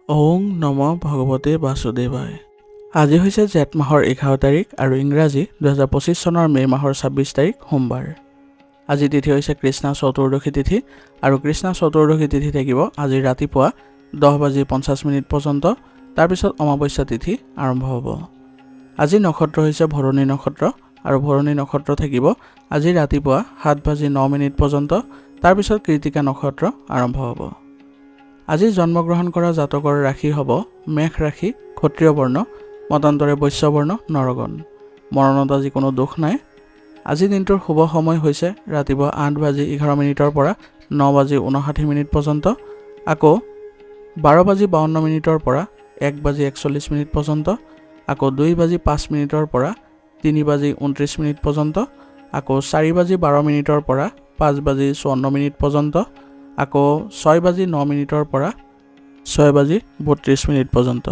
ওং নম ভগৱতে বাসুদেৱায়। আজি হৈছে জেঠ মাহৰ 11 তাৰিখ আৰু ইংৰাজী 2025 চনৰ মে' মাহৰ 26 তাৰিখ সোমবাৰ। আজি তিথি হৈছে কৃষ্ণা চতুৰ্দশী তিথি আৰু কৃষ্ণা চতুৰ্দশী তিথি থাকিব আজি ৰাতিপুৱা 10:50 পৰ্যন্ত। তাৰপিছত অমাৱস্যা তিথি আৰম্ভ হ'ব। আজি নক্ষত্ৰ হৈছে ভৰণী নক্ষত্ৰ আৰু ভৰণী নক্ষত্ৰ থাকিব আজি ৰাতিপুৱা 7:09 পৰ্যন্ত। তাৰপিছত কৃতিকা নক্ষত্ৰ আৰম্ভ হ'ব। আজি জন্মগ্ৰহণ কৰা জাতকৰ ৰাশি হ'ব মেঘ ৰাশি, ক্ষত্ৰিয় বৰ্ণ, মতান্তৰে বৈশ্য বৰ্ণ, নৰগণ। মৰণত আজি কোনো দুখ নাই। আজি দিনটোৰ শুভ সময় হৈছে ৰাতিপুৱা 8:11 পৰা 9:59 পৰ্যন্ত, আকৌ 12:52 পৰা 1:41 পৰ্যন্ত, আকৌ 2:05 পৰা 3:29 পৰ্যন্ত, আকৌ 4:12 পৰা 5:54 পৰ্যন্ত, আকৌ 6:09 পৰা 6:32 পৰ্যন্ত।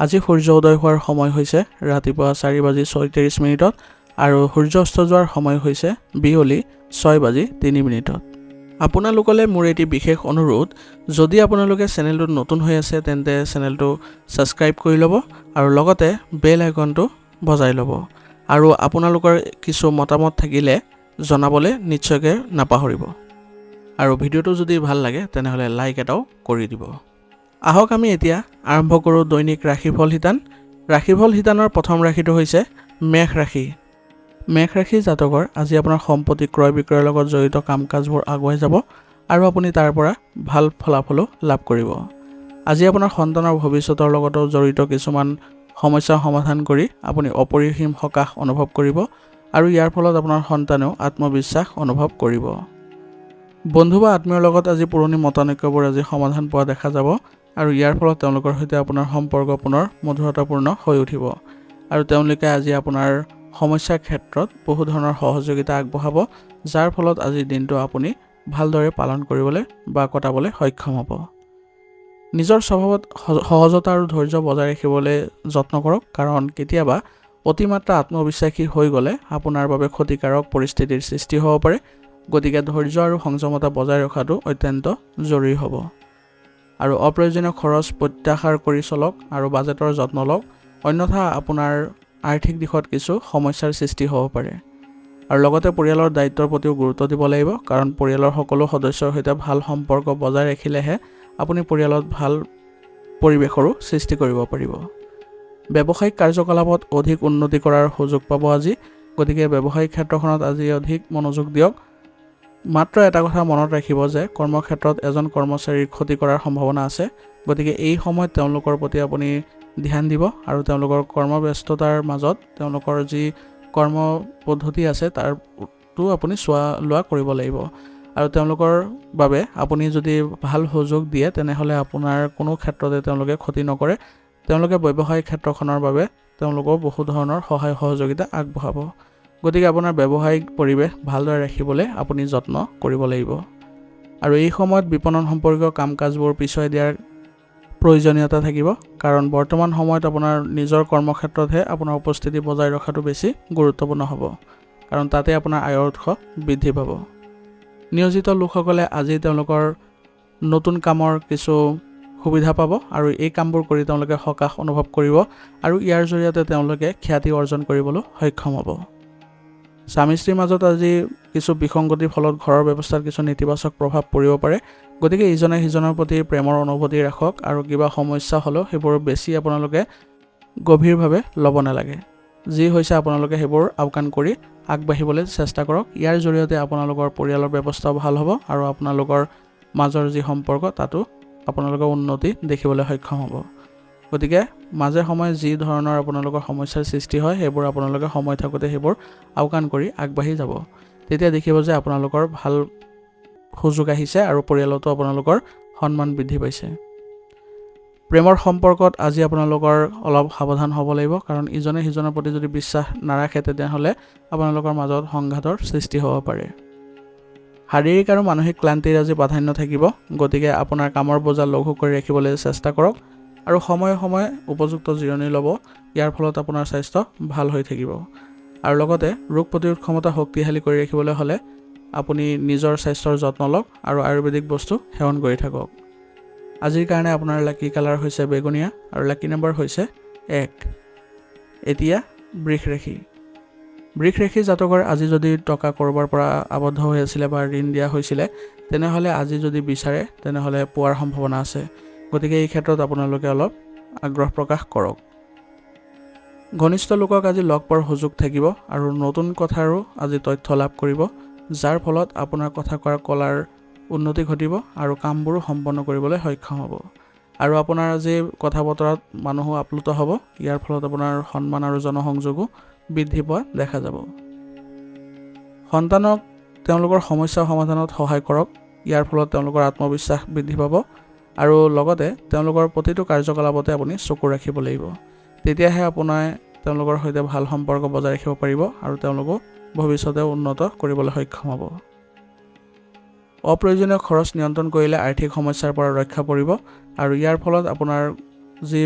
আজি সূৰ্য উদয় হোৱাৰ সময় হৈছে ৰাতিপুৱা 4:36 আৰু সূৰ্য অস্ত যোৱাৰ সময় হৈছে বিয়লি 6:03। আপোনালোকলৈ মোৰ এটি বিশেষ অনুৰোধ, যদি আপোনালোকে চেনেলটোত নতুন হৈ আছে তেন্তে চেনেলটো ছাবস্ক্ৰাইব কৰি ল'ব আৰু লগতে বেল আইকনটো বজাই ল'ব। আৰু আপোনালোকৰ কিছু মতামত থাকিলে জনাবলৈ নিশ্চয়কৈ নাপাহৰিব। আৰু ভিডিঅ'টো যদি ভাল লাগে তেনেহ'লে লাইক এটাও কৰি দিব। আহক আমি এতিয়া আৰম্ভ কৰোঁ দৈনিক ৰাশিফল শিতান। ৰাশিফল শিতানৰ প্ৰথম ৰাশিটো হৈছে মেঘ ৰাশি। মেঘ ৰাশি জাতকৰ আজি আপোনাৰ সম্পত্তি ক্ৰয় বিক্ৰয়ৰ লগত জড়িত কাম কাজবোৰ আগুৱাই যাব আৰু আপুনি তাৰ পৰা ভাল ফলাফলো লাভ কৰিব। আজি আপোনাৰ সন্তানৰ ভৱিষ্যতৰ লগতো জড়িত কিছুমান সমস্যাৰ সমাধান কৰি আপুনি অপৰিসীম সকাহ অনুভৱ কৰিব আৰু ইয়াৰ ফলত আপোনাৰ সন্তানেও আত্মবিশ্বাস অনুভৱ কৰিব। বন্ধু বা আত্মীয়ৰ লগত আজি পুৰণি মতানৈক্যবোৰ আজি সমাধান পোৱা দেখা যাব আৰু ইয়াৰ ফলত তেওঁলোকৰ সৈতে আপোনাৰ সম্পৰ্ক পুনৰ মধুৰতাপূৰ্ণ হৈ উঠিব আৰু তেওঁলোকে আজি আপোনাৰ সমস্যাৰ ক্ষেত্ৰত বহু ধৰণৰ সহযোগিতা আগবঢ়াব, যাৰ ফলত আজিৰ দিনটো আপুনি ভালদৰে পালন কৰিবলৈ বা কটাবলৈ সক্ষম হ'ব। নিজৰ স্বভাৱত সহজতা আৰু ধৈৰ্য বজাই ৰাখিবলৈ যত্ন কৰক, কাৰণ কেতিয়াবা অতিমাত্ৰা আত্মবিশ্বাসী হৈ গ'লে আপোনাৰ বাবে ক্ষতিকাৰক পৰিস্থিতিৰ সৃষ্টি হ'ব পাৰে। গতিকে ধৈৰ্য আৰু সংযমতা বজাই ৰখাটো অত্যন্ত জৰুৰী হ'ব। আৰু অপ্ৰয়োজনীয় খৰচ প্ৰত্যাহাৰ কৰি চলক আৰু বাজেটৰ যত্ন লওক, অন্যথা আপোনাৰ আৰ্থিক দিশত কিছু সমস্যাৰ সৃষ্টি হ'ব পাৰে। আৰু লগতে পৰিয়ালৰ দায়িত্বৰ প্ৰতিও গুৰুত্ব দিব লাগিব, কাৰণ পৰিয়ালৰ সকলো সদস্যৰ সৈতে ভাল সম্পৰ্ক বজাই ৰাখিলেহে আপুনি পৰিয়ালত ভাল পৰিৱেশৰো সৃষ্টি কৰিব পাৰিব। ব্যৱসায়িক কাৰ্যকলাপত অধিক উন্নতি কৰাৰ সুযোগ পাব আজি, গতিকে ব্যৱসায়িক ক্ষেত্ৰখনত আজি অধিক মনোযোগ দিয়ক। মাত্ৰ এটা কথা মনত ৰাখিব যে কৰ্মক্ষেত্ৰত এজন কৰ্মচাৰীৰ ক্ষতি কৰাৰ সম্ভাৱনা আছে, গতিকে এই সময়ত তেওঁলোকৰ প্ৰতি আপুনি ধ্যান দিব আৰু তেওঁলোকৰ কৰ্মব্যস্ততাৰ মাজত তেওঁলোকৰ যি কৰ্ম পদ্ধতি আছে তাৰটো আপুনি চোৱা লোৱা কৰিব লাগিব। আৰু তেওঁলোকৰ বাবে আপুনি যদি ভাল সুযোগ দিয়ে তেনেহ'লে আপোনাৰ কোনো ক্ষেত্ৰতে তেওঁলোকে ক্ষতি নকৰে। তেওঁলোকে ব্যৱসায়িক ক্ষেত্ৰখনৰ বাবে তেওঁলোকেও বহু ধৰণৰ সহায় সহযোগিতা আগবঢ়াব। গতিকে আপোনাৰ ব্যৱসায়িক পৰিৱেশ ভালদৰে ৰাখিবলৈ আপুনি যত্ন কৰিব লাগিব। আৰু এই সময়ত বিপণন সম্পৰ্কীয় কাম কাজবোৰ পিছুৱাই দিয়াৰ প্ৰয়োজনীয়তা থাকিব, কাৰণ বৰ্তমান সময়ত আপোনাৰ নিজৰ কৰ্মক্ষেত্ৰতহে আপোনাৰ উপস্থিতি বজাই ৰখাটো বেছি গুৰুত্বপূৰ্ণ হ'ব, কাৰণ তাতে আপোনাৰ আয়ৰ উৎস বৃদ্ধি পাব। নিয়োজিত লোকসকলে আজি তেওঁলোকৰ নতুন কামৰ কিছু সুবিধা পাব আৰু এই কামবোৰ কৰি তেওঁলোকে সকাহ অনুভৱ কৰিব আৰু ইয়াৰ জৰিয়তে তেওঁলোকে খ্যাতি অৰ্জন কৰিবলৈ সক্ষম হ'ব। স্বামী স্ত্ৰীৰ মাজত আজি কিছু বিসংগতিৰ ফলত ঘৰৰ ব্যৱস্থাত কিছু নেতিবাচক প্ৰভাৱ পৰিব পাৰে, গতিকে ইজনে সিজনৰ প্ৰতি প্ৰেমৰ অনুভূতি ৰাখক আৰু কিবা সমস্যা হ'লেও সেইবোৰ বেছি আপোনালোকে গভীৰভাৱে ল'ব নালাগে। যি হৈছে আপোনালোকে সেইবোৰ আওকাণ কৰি আগবাঢ়িবলৈ চেষ্টা কৰক। ইয়াৰ জৰিয়তে আপোনালোকৰ পৰিয়ালৰ ব্যৱস্থাও ভাল হ'ব আৰু আপোনালোকৰ মাজৰ যি সম্পৰ্ক তাতো আপোনালোকৰ উন্নতি দেখিবলৈ সক্ষম হ'ব। গতিকে মাজে সময়ে যি ধৰণৰ আপোনালোকৰ সমস্যাৰ সৃষ্টি হয় সেইবোৰ আপোনালোকে সময় থাকোঁতে সেইবোৰ আওকাণ কৰি আগবাঢ়ি যাব। তেতিয়া দেখিব যে আপোনালোকৰ ভাল সুযোগ আহিছে আৰু পৰিয়ালতো আপোনালোকৰ সন্মান বৃদ্ধি পাইছে। প্ৰেমৰ সম্পৰ্কত আজি আপোনালোকৰ অলপ সাৱধান হ'ব লাগিব, কাৰণ ইজনে সিজনৰ প্ৰতি যদি বিশ্বাস নাৰাখে তেনেহ'লে আপোনালোকৰ মাজত সংঘাতৰ সৃষ্টি হ'ব পাৰে। শাৰীৰিক আৰু মানসিক ক্লান্তিৰ আজি প্ৰাধান্য থাকিব, গতিকে আপোনাৰ কামৰ বোজা লঘু কৰি ৰাখিবলৈ চেষ্টা কৰক আৰু সময়ে সময়ে উপযুক্ত জিৰণি ল'ব। ইয়াৰ ফলত আপোনাৰ স্বাস্থ্য ভাল হৈ থাকিব। আৰু লগতে ৰোগ প্ৰতিৰোধ ক্ষমতা শক্তিশালী কৰি ৰাখিবলৈ হ'লে আপুনি নিজৰ স্বাস্থ্যৰ যত্ন লওক আৰু আয়ুৰ্বেদিক বস্তু সেৱন কৰি থাকক। আজিৰ কাৰণে আপোনাৰ লাকি কালাৰ হৈছে বেগুনীয়া আৰু লাকি নম্বৰ হৈছে 1। এতিয়া বৃষ ৰাশি জাতকৰ আজি যদি টকা কৰবাৰ পৰা আবদ্ধ হৈ আছিলে বা ঋণ দিয়া হৈছিলে তেনেহ'লে আজি যদি বিচাৰে তেনেহ'লে পোৱাৰ সম্ভাৱনা আছে। গতিকে এই ক্ষেত্ৰত আপোনালোকে অলপ আগ্ৰহ প্ৰকাশ কৰক। ঘনিষ্ঠ লোকক আজি লগ পোৱাৰ সুযোগ থাকিব আৰু নতুন কথাৰো আজি তথ্য লাভ কৰিব, যাৰ ফলত আপোনাৰ কথা কোৱাৰ কলাৰ উন্নতি ঘটিব আৰু কামবোৰো সম্পন্ন কৰিবলৈ সক্ষম হ'ব। আৰু আপোনাৰ আজি কথা বতৰাত মানুহো আপ্লুত হ'ব। ইয়াৰ ফলত আপোনাৰ সন্মান আৰু জনসংযোগো বৃদ্ধি পোৱা দেখা যাব। সন্তানক তেওঁলোকৰ সমস্যা সমাধানত সহায় কৰক। ইয়াৰ ফলত তেওঁলোকৰ আত্মবিশ্বাস বৃদ্ধি পাব আৰু লগতে তেওঁলোকৰ প্ৰতিটো কাৰ্যকলাপতে আপুনি চকু ৰাখিব লাগিব। তেতিয়াহে আপোনাৰ তেওঁলোকৰ সৈতে ভাল সম্পৰ্ক বজাই ৰাখিব পাৰিব আৰু তেওঁলোকো ভৱিষ্যতে উন্নত কৰিবলৈ সক্ষম হ'ব। অপ্ৰয়োজনীয় খৰচ নিয়ন্ত্ৰণ কৰিলে আৰ্থিক সমস্যাৰ পৰা ৰক্ষা পৰিব আৰু ইয়াৰ ফলত আপোনাৰ যি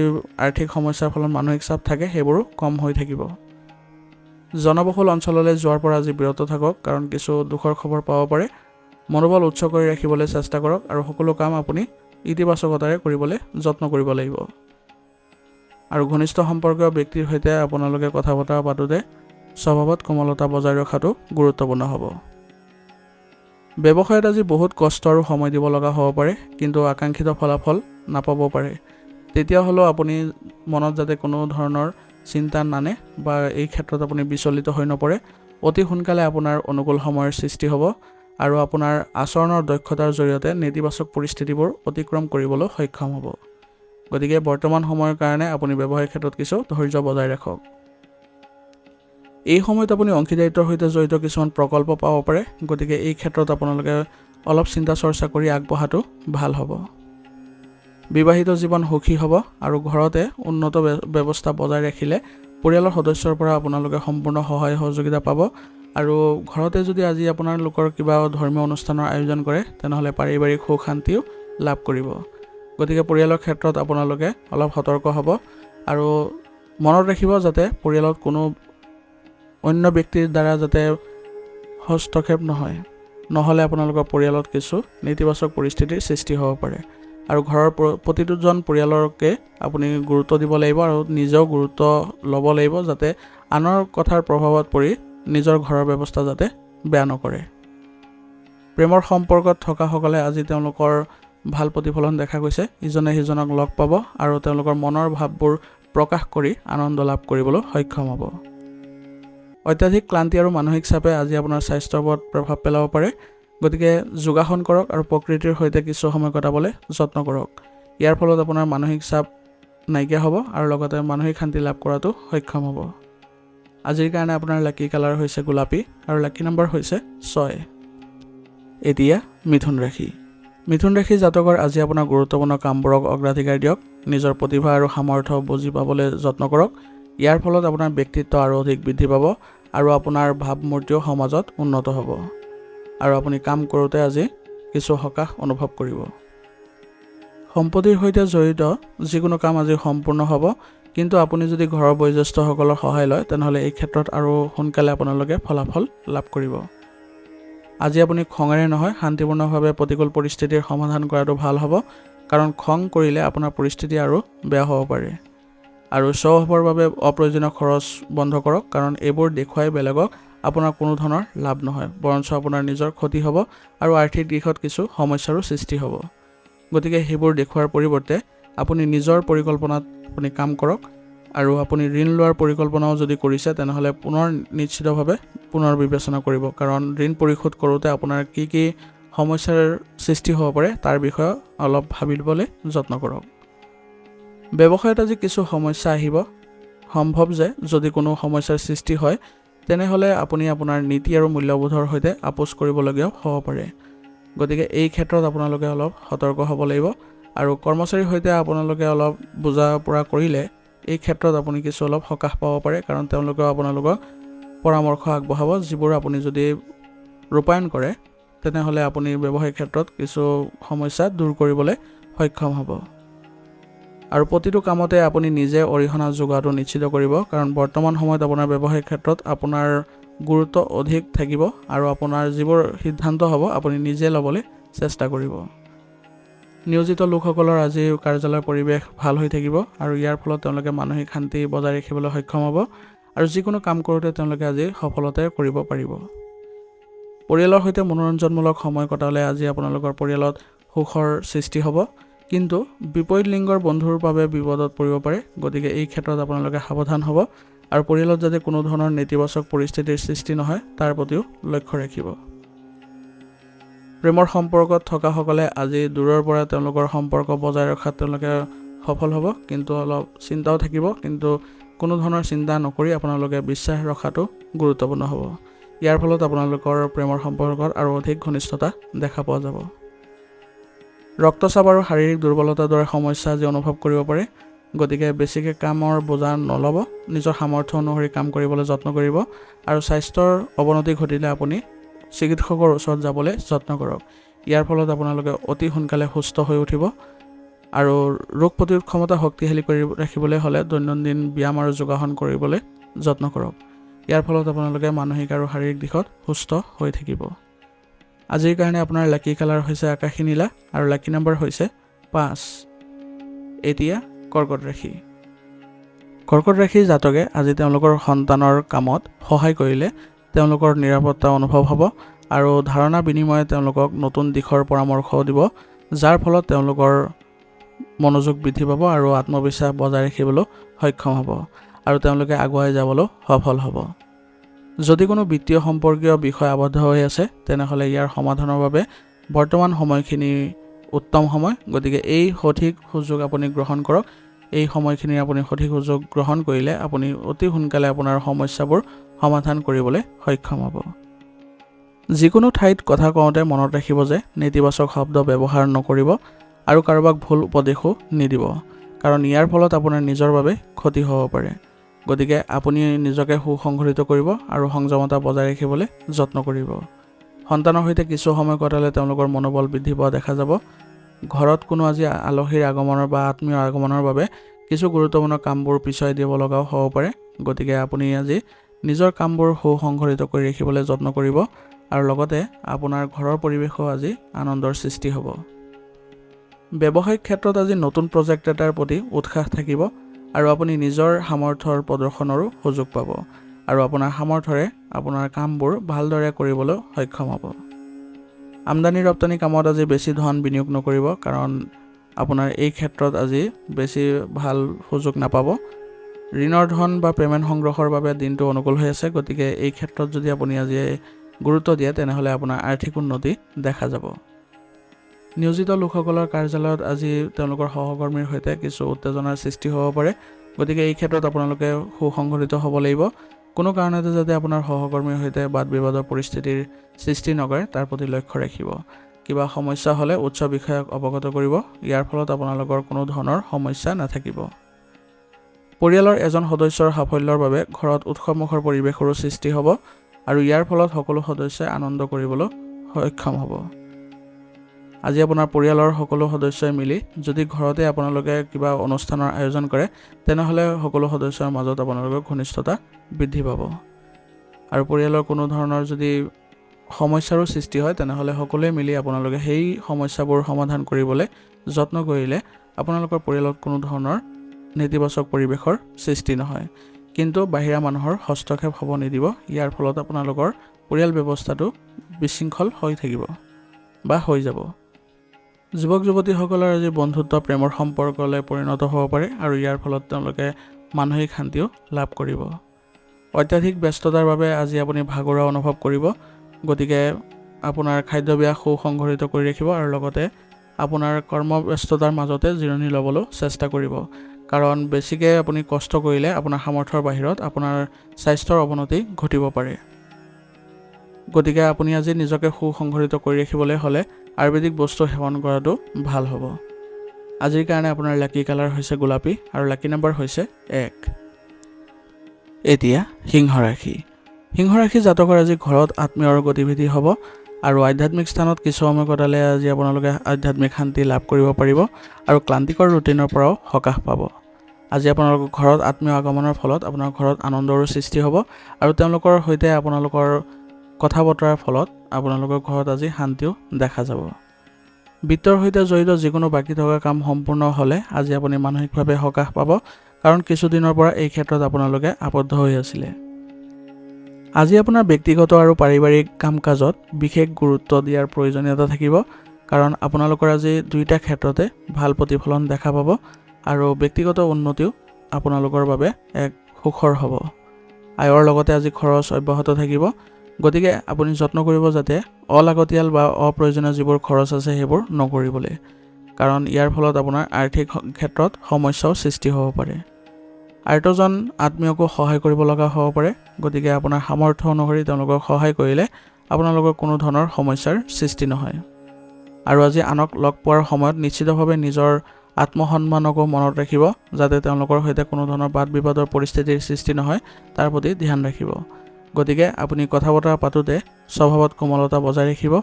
আৰ্থিক সমস্যাৰ ফলত মানসিক চাপ থাকে সেইবোৰো কম হৈ থাকিব। জনবহুল অঞ্চললৈ যোৱাৰ পৰা আজি বিৰত থাকক, কাৰণ কিছু দুখৰ খবৰ পাব পাৰে। মনোবল উচ্চ কৰি ৰাখিবলৈ চেষ্টা কৰক আৰু সকলো কাম আপুনি ইতিবাচকতাৰে কৰিবলৈ যত্ন কৰিব লাগিব। আৰু ঘনিষ্ঠ সম্পৰ্কীয় ব্যক্তিৰ সৈতে আপোনালোকে কথা বতৰা পাতোঁতে স্বভাৱত কোমলতা বজাই ৰখাটো গুৰুত্বপূৰ্ণ হ'ব। ব্যৱসায়ত আজি বহুত কষ্ট আৰু সময় দিব লগা হ'ব পাৰে, কিন্তু আকাংক্ষিত ফলাফল নাপাব পাৰে। তেতিয়াহ'লেও আপুনি মনত যাতে কোনো ধৰণৰ চিন্তা নানে বা এই ক্ষেত্ৰত আপুনি বিচলিত হৈ নপৰে। অতি সোনকালে আপোনাৰ অনুকূল সময়ৰ সৃষ্টি হ'ব আৰু আপোনাৰ আচৰণৰ দক্ষতাৰ জৰিয়তে নেতিবাচক পৰিস্থিতিবোৰ অতিক্ৰম কৰিবলৈ সক্ষম হ'ব। গতিকে বৰ্তমান সময়ৰ কাৰণে আপুনি ব্যৱসায়িক ক্ষেত্ৰত কিছু ধৈৰ্য বজাই ৰাখক। এই সময়ত আপুনি অংশীদাৰিত্বৰ সৈতে জড়িত কিছুমান প্ৰকল্প পাব পাৰে। গতিকে এই ক্ষেত্ৰত আপোনালোকে অলপ চিন্তা চৰ্চা কৰি আগবঢ়াটো ভাল হ'ব। বিবাহিত জীৱন সুখী হ'ব আৰু ঘৰতে উন্নত ব্যৱস্থা বজাই ৰাখিলে পৰিয়ালৰ সদস্যৰ পৰা আপোনালোকে সম্পূৰ্ণ সহায় সহযোগিতা পাব। আৰু ঘৰতে যদি আজি আপোনালোকৰ কিবা ধৰ্মীয় অনুষ্ঠানৰ আয়োজন কৰে তেনেহ'লে পাৰিবাৰিক সুখ শান্তিও লাভ কৰিব। গতিকে পৰিয়ালৰ ক্ষেত্ৰত আপোনালোকে অলপ সতৰ্ক হ'ব আৰু মনত ৰাখিব যাতে পৰিয়ালত কোনো অন্য ব্যক্তিৰ দ্বাৰা যাতে হস্তক্ষেপ নহয়, নহ'লে আপোনালোকৰ পৰিয়ালত কিছু নেতিবাচক পৰিস্থিতিৰ সৃষ্টি হ'ব পাৰে। আৰু ঘৰৰ প্ৰতিজন পৰিয়ালকে আপুনি গুৰুত্ব দিব লাগিব আৰু নিজেও গুৰুত্ব ল'ব লাগিব যাতে আনৰ কথাৰ প্ৰভাৱত পৰি নিজৰ ঘৰৰ ব্যৱস্থা যাতে বেয়া নকৰে। প্ৰেমৰ সম্পৰ্কত থকাসকলে আজি তেওঁলোকৰ ভাল প্ৰতিফলন দেখা গৈছে। ইজনে সিজনক লগ পাব আৰু তেওঁলোকৰ মনৰ ভাৱবোৰ প্ৰকাশ কৰি আনন্দ লাভ কৰিবলৈ সক্ষম হ'ব। অত্যাধিক ক্লান্তি আৰু মানসিক চাপে আজি আপোনাৰ স্বাস্থ্যৰ ওপৰত প্ৰভাৱ পেলাব পাৰে। গতিকে যোগাসন কৰক আৰু প্ৰকৃতিৰ সৈতে কিছু সময় কটাবলৈ যত্ন কৰক। ইয়াৰ ফলত আপোনাৰ মানসিক চাপ নাইকিয়া হ'ব আৰু লগতে মানসিক শান্তি লাভ কৰাটো সক্ষম হ'ব। আজিৰ কাৰণে আপোনাৰ লাকি কালাৰ হৈছে গোলাপী আৰু লাকি নম্বৰ হৈছে 6। এতিয়া মিথুন ৰাশি জাতকৰ আজি আপোনাৰ গুৰুত্বপূৰ্ণ কামবোৰক অগ্ৰাধিকাৰ দিয়ক। নিজৰ প্ৰতিভা আৰু সামৰ্থ্য বুজি পাবলৈ যত্ন কৰক। ইয়াৰ ফলত আপোনাৰ ব্যক্তিত্ব আৰু অধিক বৃদ্ধি পাব আৰু আপোনাৰ ভাৱমূৰ্তিও সমাজত উন্নত হ'ব আৰু আপুনি কাম কৰোঁতে আজি কিছু সকাহ অনুভৱ কৰিব। সম্পত্তিৰ সৈতে জড়িত যিকোনো কাম আজি সম্পূৰ্ণ হ'ব, কিন্তু আপুনি যদি ঘৰৰ বয়োজ্যেষ্ঠসকলৰ সহায় লয় তেনেহ'লে এই ক্ষেত্ৰত আৰু সোনকালে আপোনালোকে ফলাফল লাভ কৰিব। আজি আপুনি খঙেৰে নহয় শান্তিপূৰ্ণভাৱে প্ৰতিকূল পৰিস্থিতিৰ সমাধান কৰাটো ভাল হ'ব, কাৰণ খং কৰিলে আপোনাৰ পৰিস্থিতি আৰু বেয়া হ'ব পাৰে। আৰু শ্ব' অফৰ বাবে অপ্ৰয়োজনীয় খৰচ বন্ধ কৰক, কাৰণ এইবোৰ দেখুৱাই বেলেগক আপোনাৰ কোনো ধৰণৰ লাভ নহয়, বৰঞ্চ আপোনাৰ নিজৰ ক্ষতি হ'ব আৰু আৰ্থিক দিশত কিছু সমস্যাৰো সৃষ্টি হ'ব। গতিকে সেইবোৰ দেখুওৱাৰ পৰিৱৰ্তে আপুনি নিজৰ পৰিকল্পনাত আপুনি কাম কৰক আৰু আপুনি ঋণ লোৱাৰ পৰিকল্পনাও যদি কৰিছে তেনেহ'লে পুনৰ নিশ্চিতভাৱে পুনৰ বিবেচনা কৰিব, কাৰণ ঋণ পৰিশোধ কৰোঁতে আপোনাৰ কি কি সমস্যাৰ সৃষ্টি হ'ব পাৰে তাৰ বিষয়ে অলপ ভাবিবলৈ যত্ন কৰক। ব্যৱসায়ত আজি কিছু সমস্যা আহিব। সম্ভৱ যে যদি কোনো সমস্যাৰ সৃষ্টি হয় তেনেহ'লে আপুনি আপোনাৰ নীতি আৰু মূল্যবোধৰ সৈতে আপোচ কৰিবলগীয়াও হ'ব পাৰে। গতিকে এই ক্ষেত্ৰত আপোনালোকে অলপ সতৰ্ক হ'ব লাগিব আৰু কৰ্মচাৰীৰ সৈতে আপোনালোকে অলপ বুজা পৰা কৰিলে এই ক্ষেত্ৰত আপুনি কিছু অলপ সকাহ পাব পাৰে, কাৰণ তেওঁলোকেও আপোনালোকক পৰামৰ্শ আগবঢ়াব, যিবোৰ আপুনি যদি ৰূপায়ণ কৰে তেনেহ'লে আপুনি ব্যৱসায়িক ক্ষেত্ৰত কিছু সমস্যা দূৰ কৰিবলৈ সক্ষম হ'ব। আৰু প্ৰতিটো কামতে আপুনি নিজে অৰিহণা যোগোৱাটো নিশ্চিত কৰিব, কাৰণ বৰ্তমান সময়ত আপোনাৰ ব্যৱসায়িক ক্ষেত্ৰত আপোনাৰ গুৰুত্ব অধিক থাকিব আৰু আপোনাৰ যিবোৰ সিদ্ধান্ত হ'ব আপুনি নিজে ল'বলৈ চেষ্টা কৰিব। নিয়োজিত লোকসকলৰ আজি কাৰ্যালয়ৰ পৰিৱেশ ভাল হৈ থাকিব আৰু ইয়াৰ ফলত তেওঁলোকে মানসিক শান্তি বজাই ৰাখিবলৈ সক্ষম হ'ব আৰু যিকোনো কাম কৰোঁতে তেওঁলোকে আজি সফলতে কৰিব পাৰিব। পৰিয়ালৰ সৈতে মনোৰঞ্জনমূলক সময় কটালে আজি আপোনালোকৰ পৰিয়ালত সুখৰ সৃষ্টি হ'ব, কিন্তু বিপৰীত লিংগৰ বন্ধুৰ বাবে বিপদত পৰিব পাৰে। গতিকে এই ক্ষেত্ৰত আপোনালোকে সাৱধান হ'ব আৰু পৰিয়ালত যাতে কোনো ধৰণৰ নেতিবাচক পৰিস্থিতিৰ সৃষ্টি নহয় তাৰ প্ৰতিও লক্ষ্য ৰাখিব। প্ৰেমৰ সম্পৰ্কত থকাসকলে আজি দূৰৰ পৰা তেওঁলোকৰ সম্পৰ্ক বজাই ৰখাত তেওঁলোকে সফল হ'ব, কিন্তু অলপ চিন্তাও থাকিব, কিন্তু কোনো ধৰণৰ চিন্তা নকৰি আপোনালোকে বিশ্বাস ৰখাটো গুৰুত্বপূৰ্ণ হ'ব। ইয়াৰ ফলত আপোনালোকৰ প্ৰেমৰ সম্পৰ্কত আৰু অধিক ঘনিষ্ঠতা দেখা পোৱা যাব। ৰক্তচাপ আৰু শাৰীৰিক দুৰ্বলতাৰ দৰে সমস্যা আজি অনুভৱ কৰিব পাৰে। গতিকে বেছিকৈ কামৰ বোজা নল'ব, নিজৰ সামৰ্থ্য অনুসৰি কাম কৰিবলৈ যত্ন কৰিব আৰু স্বাস্থ্যৰ অৱনতি ঘটিলে আপুনি চিকিৎসকৰ ওচৰত যাবলৈ যত্ন কৰক। ইয়াৰ ফলত আপোনালোকে অতি সোনকালে সুস্থ হৈ উঠিব আৰু ৰোগ প্ৰতিৰোধ ক্ষমতা শক্তিশালী কৰি ৰাখিবলৈ হ'লে দৈনন্দিন ব্যায়াম আৰু যোগাসন কৰিবলৈ যত্ন কৰক। ইয়াৰ ফলত আপোনালোকে মানসিক আৰু শাৰীৰিক দিশত সুস্থ হৈ থাকিব। আজিৰ কাৰণে আপোনাৰ লাকি কালাৰ হৈছে আকাশী নীলা আৰু লাকি নম্বৰ হৈছে 5। এতিয়া কৰ্কট ৰাশি। কৰ্কট ৰাশিৰ জাতকে আজি তেওঁলোকৰ সন্তানৰ কামত সহায় কৰিলে তেওঁলোকৰ নিৰাপত্তা অনুভৱ হ'ব আৰু ধাৰণা বিনিময়ে তেওঁলোকক নতুন দিশৰ পৰামৰ্শও দিব, যাৰ ফলত তেওঁলোকৰ মনোযোগ বৃদ্ধি পাব আৰু আত্মবিশ্বাস বজাই ৰাখিবলৈ সক্ষম হ'ব আৰু তেওঁলোকে আগুৱাই যাবলৈ সফল হ'ব। যদি কোনো বিত্তীয় সম্পৰ্কীয় বিষয় আবদ্ধ হৈ আছে তেনেহ'লে ইয়াৰ সমাধানৰ বাবে বৰ্তমান সময়খিনি উত্তম সময়। গতিকে এই সঠিক সুযোগ আপুনি গ্ৰহণ কৰক। এই সময়খিনিৰ আপুনি সঠিক সুযোগ গ্ৰহণ কৰিলে আপুনি অতি সোনকালে আপোনাৰ সমস্যাবোৰ সমাধান কৰিবলৈ সক্ষম হ'ব। যিকোনো ঠাইত কথা কওঁতে মনত ৰাখিব যে নেতিবাচক শব্দ ব্যৱহাৰ নকৰিব আৰু কাৰোবাক ভুল উপদেশো নিদিব, কাৰণ ইয়াৰ ফলত আপোনাৰ নিজৰ বাবে ক্ষতি হ'ব পাৰে। গতিকে আপুনি নিজকে সুসংগঠিত কৰিব আৰু সংযমতা বজাই ৰাখিবলৈ যত্ন কৰিব। সন্তানৰ সৈতে কিছু সময় কটালে তেওঁলোকৰ মনোবল বৃদ্ধি পোৱা দেখা যাব। ঘৰত কোনো আজি আলহীৰ আগমনৰ বা আত্মীয় আগমনৰ বাবে কিছু গুৰুত্বপূৰ্ণ কামবোৰ পিছুৱাই দিব লগাও হ'ব পাৰে। গতিকে আপুনি আজি নিজৰ কামবোৰ সুসংগঠিত কৰি ৰাখিবলৈ যত্ন কৰিব আৰু লগতে আপোনাৰ ঘৰৰ পৰিৱেশো আজি আনন্দৰ সৃষ্টি হ'ব। ব্যৱসায়িক ক্ষেত্ৰত আজি নতুন প্ৰজেক্ট এটাৰ প্ৰতি উৎসাহ থাকিব আৰু আপুনি নিজৰ সামৰ্থ্যৰ প্ৰদৰ্শনৰো সুযোগ পাব আৰু আপোনাৰ সামৰ্থ্যৰে আপোনাৰ কামবোৰ ভালদৰে কৰিবলৈ সক্ষম হ'ব। আমদানি ৰপ্তানি কামত আজি বেছি ধন বিনিয়োগ নকৰিব, কাৰণ আপোনাৰ এই ক্ষেত্ৰত আজি বেছি ভাল সুযোগ নাপাব। ঋণৰ ধন বা পে'মেণ্ট সংগ্ৰহৰ বাবে দিনটো অনুকূল হৈ আছে। গতিকে এই ক্ষেত্ৰত যদি আপুনি আজি গুৰুত্ব দিয়ে তেনেহ'লে আপোনাৰ আৰ্থিক উন্নতি দেখা যাব। নিয়োজিত লোকসকলৰ কাৰ্যালয়ত আজি তেওঁলোকৰ সহকৰ্মীৰ সৈতে কিছু উত্তেজনাৰ সৃষ্টি হ'ব পাৰে। গতিকে এই ক্ষেত্ৰত আপোনালোকে সুসংগঠিত হ'ব লাগিব। কোনো কাৰণতে যাতে আপোনাৰ সহকৰ্মীৰ সৈতে বাদ বিবাদৰ পৰিস্থিতিৰ সৃষ্টি নকৰে তাৰ প্ৰতি লক্ষ্য ৰাখিব। কিবা সমস্যা হ'লে উচ্চ বিষয়াক অৱগত কৰিব। ইয়াৰ ফলত আপোনালোকৰ কোনো ধৰণৰ সমস্যা নাথাকিব। পৰিয়ালৰ এজন সদস্যৰ সাফল্যৰ বাবে ঘৰত উৎসৱমুখৰ পৰিৱেশৰো সৃষ্টি হ'ব আৰু ইয়াৰ ফলত সকলো সদস্যই আনন্দ কৰিবলৈ সক্ষম হ'ব। আজি আপোনাৰ পৰিয়ালৰ সকলো সদস্যই মিলি যদি ঘৰতে আপোনালোকে কিবা অনুষ্ঠানৰ আয়োজন কৰে তেনেহ'লে সকলো সদস্যৰ মাজত আপোনালোকৰ ঘনিষ্ঠতা বৃদ্ধি পাব আৰু পৰিয়ালৰ কোনো ধৰণৰ যদি সমস্যাৰো সৃষ্টি হয় তেনেহ'লে সকলোৱে মিলি আপোনালোকে সেই সমস্যাবোৰ সমাধান কৰিবলৈ যত্ন কৰিলে আপোনালোকৰ পৰিয়ালত কোনো ধৰণৰ নেতিবাচক পৰিৱেশৰ সৃষ্টি নহয়, কিন্তু বাহিৰা মানুহৰ হস্তক্ষেপ হ'ব নিদিব। ইয়াৰ ফলত আপোনালোকৰ পৰিয়াল ব্যৱস্থাটো বিশৃংখল হৈ থাকিব বা হৈ যাব। যুৱক যুৱতীসকলৰ আজি বন্ধুত্ব প্ৰেমৰ সম্পৰ্কলৈ পৰিণত হ'ব পাৰে আৰু ইয়াৰ ফলত তেওঁলোকে মানসিক শান্তিও লাভ কৰিব। অত্যাধিক ব্যস্ততাৰ বাবে আজি আপুনি ভাগৰুৱা অনুভৱ কৰিব। গতিকে আপোনাৰ খাদ্যাভ্যাস সুসংগঠিত কৰি ৰাখিব আৰু লগতে আপোনাৰ কৰ্মব্যস্ততাৰ মাজতে জিৰণি ল'বলৈ চেষ্টা কৰিব, কাৰণ বেছিকৈ আপুনি কষ্ট কৰিলে আপোনাৰ সামৰ্থ্যৰ বাহিৰত আপোনাৰ স্বাস্থ্যৰ অৱনতি ঘটিব পাৰে। গতিকে আপুনি আজি নিজকে সুসংগঠিত কৰি ৰাখিবলৈ হ'লে আয়ুৰ্বেদিক বস্তু সেৱন কৰাটো ভাল হ'ব। আজিৰ কাৰণে আপোনাৰ লাকি কালাৰ হৈছে গোলাপী আৰু লাকি নম্বৰ হৈছে 1। এতিয়া সিংহ ৰাশি। সিংহ ৰাশি জাতকৰ আজি ঘৰত আত্মীয়ৰ গতিবিধি হ'ব আৰু আধ্যাত্মিক স্থানত কিছু সময় কটালে আজি আপোনালোকে আধ্যাত্মিক শান্তি লাভ কৰিব পাৰিব আৰু ক্লান্তিকৰ ৰুটিনৰ পৰাও সকাহ পাব। আজি আপোনালোকৰ ঘৰত আত্মীয় আগমনৰ ফলত আপোনাৰ ঘৰত আনন্দৰো সৃষ্টি হ'ব আৰু তেওঁলোকৰ সৈতে আপোনালোকৰ কথা বতৰাৰ ফলত আপোনালোকৰ ঘৰত আজি শান্তিও দেখা যাব। বিত্তৰ সৈতে জড়িত যিকোনো বাকী থকা কাম সম্পূৰ্ণ হ'লে আজি আপুনি মানসিকভাৱে সকাহ পাব, কাৰণ কিছুদিনৰ পৰা এই ক্ষেত্ৰত আপোনালোকে আবদ্ধ হৈ আছিলে। আজি আপোনাৰ ব্যক্তিগত আৰু পাৰিবাৰিক কাম-কাজত বিশেষ গুৰুত্ব দিয়াৰ প্ৰয়োজনীয়তা থাকিব, কাৰণ আপোনালোকৰ আজি দুয়োটা ক্ষেত্ৰতে ভাল প্ৰতিফলন দেখা পাব আৰু ব্যক্তিগত উন্নতিও আপোনালোকৰ বাবে এক সুখৰ হ'ব। আয়ৰ লগতে আজি খৰচ অব্যাহত থাকিব, গতিকে আপুনি যত্ন কৰিব যাতে অলাগতিয়াল বা অপ্ৰয়োজনীয় যিবোৰ খৰচ আছে সেইবোৰ নকৰিবলৈ, কাৰণ ইয়াৰ ফলত আপোনাৰ আৰ্থিক ক্ষেত্ৰত সমস্যাও সৃষ্টি হ'ব পাৰে। আৰ্তজন আত্মীয়কো সহায় কৰিব লগা হ'ব পাৰে, গতিকে আপোনাৰ সামৰ্থ্য অনুসৰি তেওঁলোকক সহায় কৰিলে আপোনালোকৰ কোনো ধৰণৰ সমস্যাৰ সৃষ্টি নহয়। আৰু আজি আনক লগ পোৱাৰ সময়ত নিশ্চিতভাৱে নিজৰ আত্মসন্মানকো মনত ৰাখিব, যাতে তেওঁলোকৰ সৈতে কোনো ধৰণৰ বাদ বিবাদৰ পৰিস্থিতিৰ সৃষ্টি নহয় তাৰ প্ৰতি ধ্যান ৰাখিব। গতিকে আপুনি কথা বতৰা পাতোঁতে স্বভাৱত কোমলতা বজাই ৰাখিব,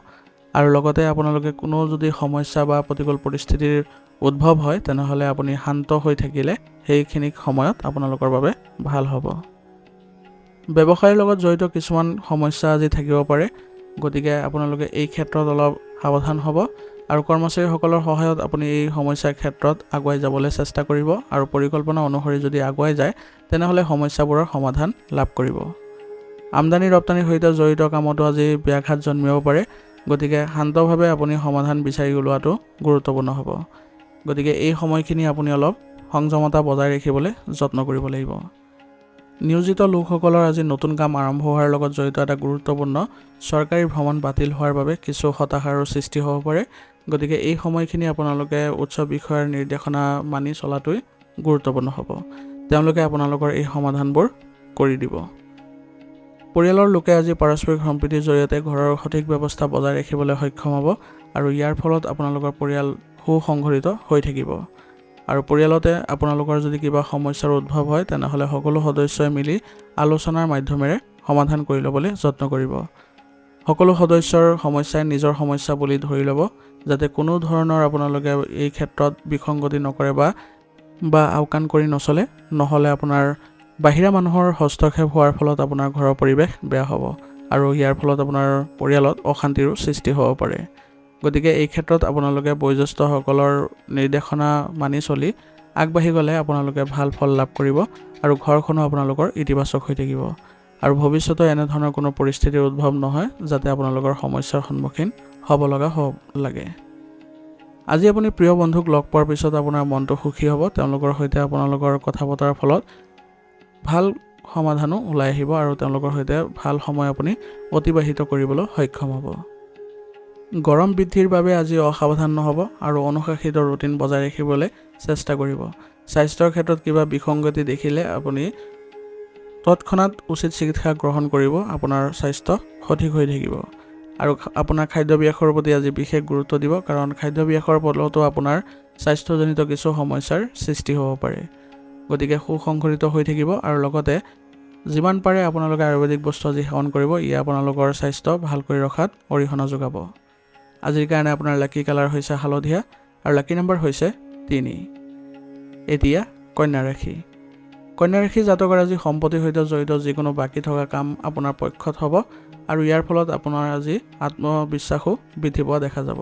আৰু লগতে আপোনালোকে কোনো যদি সমস্যা বা প্ৰতিকূল পৰিস্থিতিৰ উদ্ভৱ হয় তেনেহ'লে আপুনি শান্ত হৈ থাকিলে সেইখিনি সময়ত আপোনালোকৰ বাবে ভাল হ'ব। ব্যৱসায়ৰ লগত জড়িত কিছুমান সমস্যা আজি থাকিব পাৰে, গতিকে আপোনালোকে এই ক্ষেত্ৰত অলপ সাৱধান হ'ব আৰু কৰ্মচাৰীসকলৰ সহায়ত আপুনি এই সমস্যাৰ ক্ষেত্ৰত আগুৱাই যাবলৈ চেষ্টা কৰিব, আৰু পৰিকল্পনা অনুসৰি যদি আগুৱাই যায় তেনেহ'লে সমস্যাবোৰৰ সমাধান লাভ কৰিব। আমদানি ৰপ্তানিৰ সৈতে জড়িত কামতো আজি ব্যাঘাত জন্মিব পাৰে, গতিকে শান্তভাৱে আপুনি সমাধান বিচাৰি উলিওৱাটো গুৰুত্বপূৰ্ণ হ'ব। গতিকে এই সময়খিনি আপুনি অলপ সংযমতা বজাই ৰাখিবলৈ যত্ন কৰিব লাগিব। নিয়োজিত লোকসকলৰ আজি নতুন কাম আৰম্ভ হোৱাৰ লগত জড়িত এটা গুৰুত্বপূৰ্ণ চৰকাৰী ভ্ৰমণ বাতিল হোৱাৰ বাবে কিছু হতাশাৰো সৃষ্টি হ'ব পাৰে, গতিকে এই সময়খিনি আপোনালোকে উচ্চ বিষয়াৰ নিৰ্দেশনা মানি চলাটোৱেই গুৰুত্বপূৰ্ণ হ'ব। তেওঁলোকে আপোনালোকৰ এই সমাধানবোৰ কৰি দিব। পৰিয়ালৰ লোকে আজি পাৰস্পৰিক সম্প্ৰীতিৰ জৰিয়তে ঘৰৰ সঠিক ব্যৱস্থা বজাই ৰাখিবলৈ সক্ষম হ'ব, আৰু ইয়াৰ ফলত আপোনালোকৰ পৰিয়াল সুসংগঠিত হৈ থাকিব। আৰু পৰিয়ালতে আপোনালোকৰ যদি কিবা সমস্যাৰ উদ্ভৱ হয় তেনেহ'লে সকলো সদস্যই মিলি আলোচনাৰ মাধ্যমেৰে সমাধান কৰি ল'বলৈ যত্ন কৰিব। সকলো সদস্যৰ সমস্যাই নিজৰ সমস্যা বুলি ধৰি ল'ব, যাতে কোনো ধৰণৰ আপোনালোকে এই ক্ষেত্ৰত বিসংগতি নকৰে বা আওকাণ কৰি নচলে, নহ'লে আপোনাৰ বাহিৰা মানুহৰ হস্তক্ষেপ হোৱাৰ ফলত আপোনাৰ ঘৰৰ পৰিৱেশ বেয়া হ'ব, আৰু ইয়াৰ ফলত আপোনাৰ পৰিয়ালত অশান্তিৰো সৃষ্টি হ'ব পাৰে। গতিকে এই ক্ষেত্ৰত আপোনালোকে বয়োজ্যেষ্ঠসকলৰ নিৰ্দেশনা মানি চলি আগবাঢ়ি গ'লে আপোনালোকে ভাল ফল লাভ কৰিব, আৰু ঘৰখনো আপোনালোকৰ ইতিবাচক হৈ থাকিব, আৰু ভৱিষ্যতে এনেধৰণৰ কোনো পৰিস্থিতিৰ উদ্ভৱ নহয় যাতে আপোনালোকৰ সমস্যাৰ সন্মুখীন হ'ব লগা লাগে। আজি আপুনি প্ৰিয় বন্ধুক লগ পোৱাৰ পিছত আপোনাৰ মনটো সুখী হ'ব, তেওঁলোকৰ সৈতে আপোনালোকৰ কথা বতৰাৰ ফলত ভাল সমাধানো ওলাই আহিব, আৰু তেওঁলোকৰ সৈতে ভাল সময় আপুনি অতিবাহিত কৰিবলৈ সক্ষম হ'ব। গৰম বৃদ্ধিৰ বাবে আজি অসাৱধান নহ'ব আৰু অনুশাসিত ৰুটিন বজাই ৰাখিবলৈ চেষ্টা কৰিব। স্বাস্থ্যৰ ক্ষেত্ৰত কিবা বিসংগতি দেখিলে আপুনি তৎক্ষণাত উচিত চিকিৎসা গ্ৰহণ কৰিব, আপোনাৰ স্বাস্থ্য সঠিক হৈ থাকিব। আৰু আপোনাৰ খাদ্যাভ্যাসৰ প্ৰতি আজি বিশেষ গুৰুত্ব দিব, কাৰণ খাদ্যাভ্যাসৰ ফলতো আপোনাৰ স্বাস্থ্যজনিত কিছু সমস্যাৰ সৃষ্টি হ'ব পাৰে। গতিকে সুসংগঠিত হৈ থাকিব, আৰু লগতে যিমান পাৰে আপোনালোকে আয়ুৰ্বেদিক বস্তু আজি সেৱন কৰিব, ইয়ে আপোনালোকৰ স্বাস্থ্য ভাল কৰি ৰখাত অৰিহণা যোগাব। আজিৰ কাৰণে আপোনাৰ লাকি কালাৰ হৈছে হালধীয়া, আৰু লাকি নম্বৰ হৈছে 3। এতিয়া কন্যা ৰাশি। কন্যা ৰাশি জাতকৰ আজি সম্পত্তিৰ সৈতে জড়িত যিকোনো বাকী থকা কাম আপোনাৰ পক্ষত হ'ব, আৰু ইয়াৰ ফলত আপোনাৰ আজি আত্মবিশ্বাসো বৃদ্ধি পোৱা দেখা যাব।